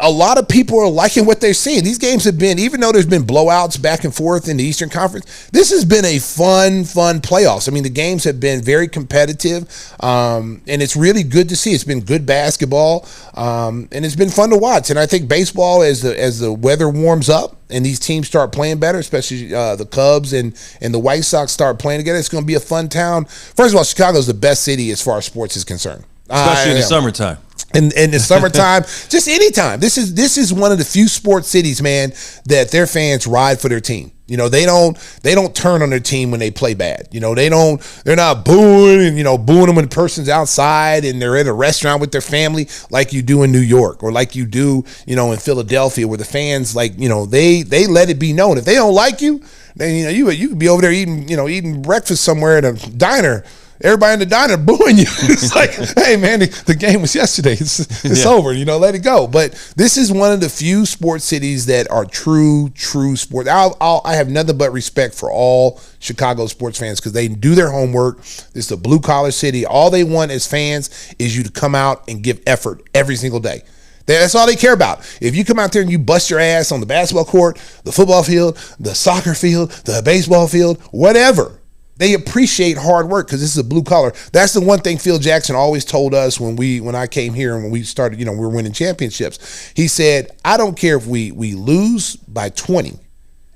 a lot of people are liking what they're seeing. These games have been, even though there's been blowouts back and forth in the Eastern Conference, this has been a fun playoffs. The games have been very competitive, and it's really good to see. It's been good basketball, and it's been fun to watch. And I think baseball, as the weather warms up and these teams start playing better, especially the Cubs and the White Sox start playing together, it's going to be a fun town. First of all, Chicago's the best city as far as sports is concerned. Especially in the summertime. In the summertime, just anytime. This is one of the few sports cities, man, that their fans ride for their team. They don't turn on their team when they play bad. They're not booing and booing them when the person's outside and they're at a restaurant with their family like you do in New York or like you do, in Philadelphia, where the fans they let it be known. If they don't like you, then you could be over there eating breakfast somewhere at a diner. Everybody in the diner booing you. It's like, hey, man, the game was yesterday. It's over. Let it go. But this is one of the few sports cities that are true sports. I have nothing but respect for all Chicago sports fans because they do their homework. This is a blue-collar city. All they want as fans is you to come out and give effort every single day. That's all they care about. If you come out there and you bust your ass on the basketball court, the football field, the soccer field, the baseball field, whatever, they appreciate hard work because this is a blue collar. That's the one thing Phil Jackson always told us when I came here and when we started, we were winning championships. He said, I don't care if we lose by 20.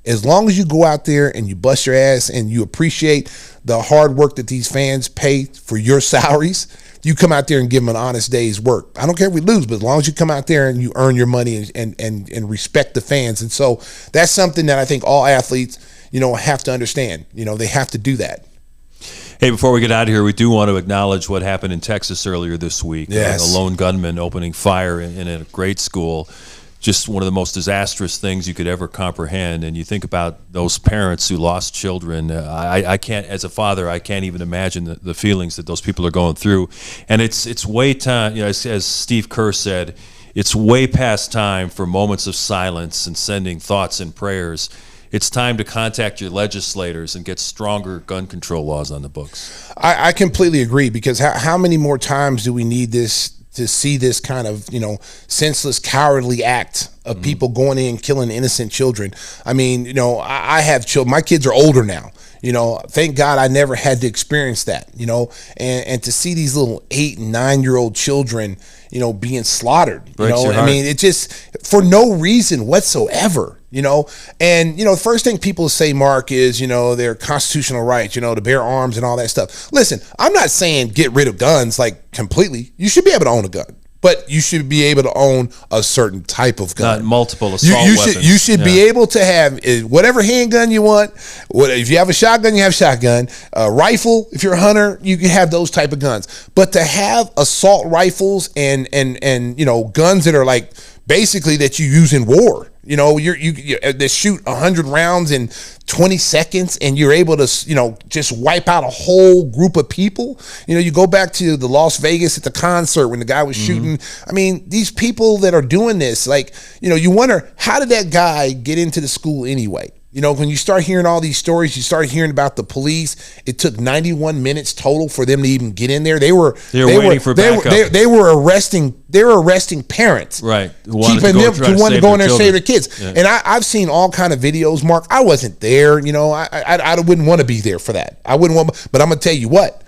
As long as you go out there and you bust your ass and you appreciate the hard work that these fans pay for your salaries, you come out there and give them an honest day's work. I don't care if we lose, but as long as you come out there and you earn your money and respect the fans. And so that's something that I think all athletes, have to understand. They have to do that. Hey, before we get out of here, we do want to acknowledge what happened in Texas earlier this week. Yes. A lone gunman opening fire in a grade school. Just one of the most disastrous things you could ever comprehend. And you think about those parents who lost children. I can't, as a father, I can't even imagine the feelings that those people are going through. And it's way time, as Steve Kerr said, it's way past time for moments of silence and sending thoughts and prayers. It's time to contact your legislators and get stronger gun control laws on the books. I completely agree, because how many more times do we need this to see this kind of, senseless, cowardly act of people going in and killing innocent children? I have children. My kids are older now. Thank God I never had to experience that, and to see these little 8 and 9-year-old children, being slaughtered, it just, for no reason whatsoever. And the first thing people say, Mark, is their constitutional rights, to bear arms and all that stuff. Listen, I'm not saying get rid of guns like completely. You should be able to own a gun. But you should be able to own a certain type of gun. Not multiple assault weapons. You should be able to have whatever handgun you want. If you have a shotgun, you have a shotgun. A rifle, if you're a hunter, you can have those type of guns. But to have assault rifles and guns that are like basically that you use in war. They shoot 100 rounds in 20 seconds, and you're able to, just wipe out a whole group of people. You go back to the Las Vegas at the concert when the guy was shooting. I mean, these people that are doing this, you wonder, how did that guy get into the school anyway? When you start hearing all these stories, you start hearing about the police. It took 91 minutes total for them to even get in there. They were waiting for backup. They were arresting parents, right? Keeping them to want to go in there and save their kids. Yeah. And I've seen all kind of videos. Mark, I wasn't there. I wouldn't want to be there for that. I wouldn't want. But I'm gonna tell you what: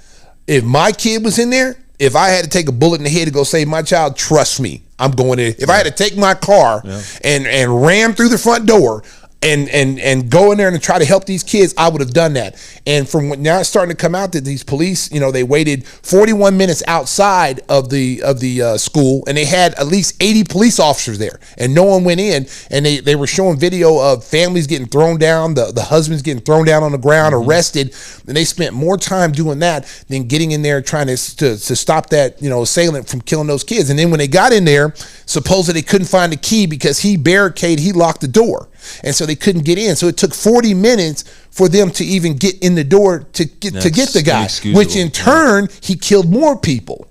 if my kid was in there, if I had to take a bullet in the head to go save my child, trust me, I'm going in. If I had to take my car and ram through the front door and go in there and try to help these kids, I would have done that. And from now it's starting to come out that these police, they waited 41 minutes outside of the school, and they had at least 80 police officers there, and no one went in. And they were showing video of families getting thrown down, the husbands getting thrown down on the ground, arrested, and they spent more time doing that than getting in there trying to stop that assailant from killing those kids. And then when they got in there, supposedly they couldn't find the key because he locked the door. And so they couldn't get in. So it took 40 minutes for them to even get in the door to get the guy, which in turn, he killed more people.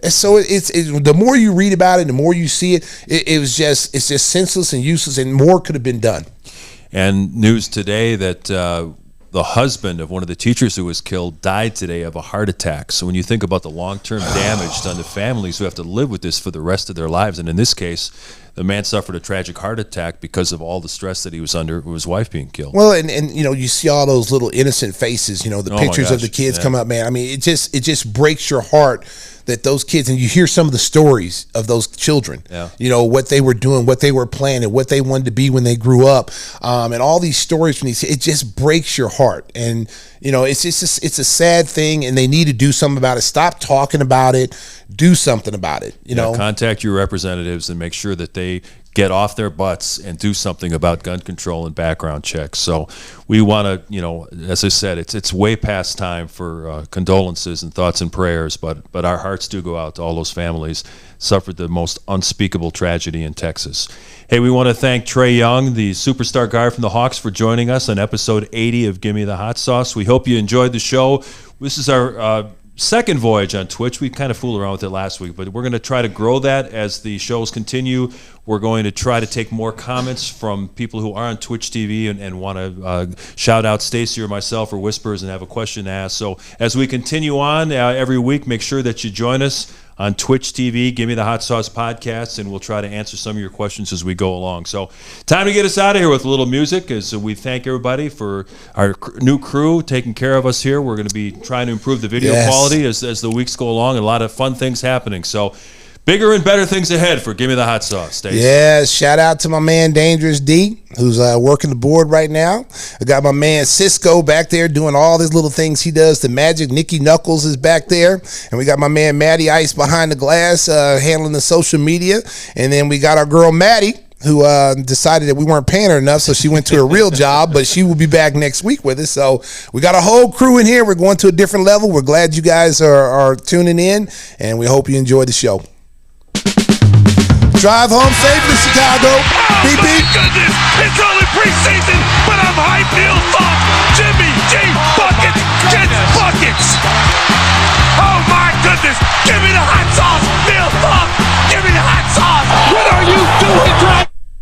And so it's the more you read about it, the more you see it, it's just senseless and useless, and more could have been done. And news today that the husband of one of the teachers who was killed died today of a heart attack. So when you think about the long-term damage done to families who have to live with this for the rest of their lives, and in this case, the man suffered a tragic heart attack because of all the stress that he was under with his wife being killed. Well, and you see all those little innocent faces, the pictures of the kids come up, man. I mean, it just breaks your heart that those kids, and you hear some of the stories of those children, what they were doing, what they were planning, what they wanted to be when they grew up, and all these stories from these, it just breaks your heart. And it's a sad thing, and they need to do something about it. Stop talking about it, do something about it. Contact your representatives and make sure that they get off their butts and do something about gun control and background checks. So we want to, as I said, it's way past time for condolences and thoughts and prayers, but our hearts do go out to all those families suffered the most unspeakable tragedy in Texas. Hey, we want to thank Trae Young, the superstar guard from the Hawks, for joining us on episode 80 of Gimme the Hot Sauce. We hope you enjoyed the show. This is our second voyage on Twitch. We kind of fooled around with it last week, but we're going to try to grow that as the shows continue. We're going to try to take more comments from people who are on Twitch TV and want to shout out Stacey or myself or Whispers and have a question to ask. So as we continue on every week, make sure that you join us on Twitch TV, Gimme the Hot Sauce Podcast, and we'll try to answer some of your questions as we go along. So time to get us out of here with a little music as we thank everybody for our new crew taking care of us here. We're going to be trying to improve the video quality as the weeks go along, and a lot of fun things happening. So bigger and better things ahead for Gimme the Hot Sauce, Stacey. Yeah, shout out to my man Dangerous D, who's working the board right now. I got my man Cisco back there doing all these little things he does. The magic. Nikki Knuckles is back there. And we got my man Maddie Ice behind the glass handling the social media. And then we got our girl Maddie, who decided that we weren't paying her enough, so she went to a real job, but she will be back next week with us. So we got a whole crew in here. We're going to a different level. We're glad you guys are tuning in, and we hope you enjoy the show. Drive home safely, Chicago. Beep, beep.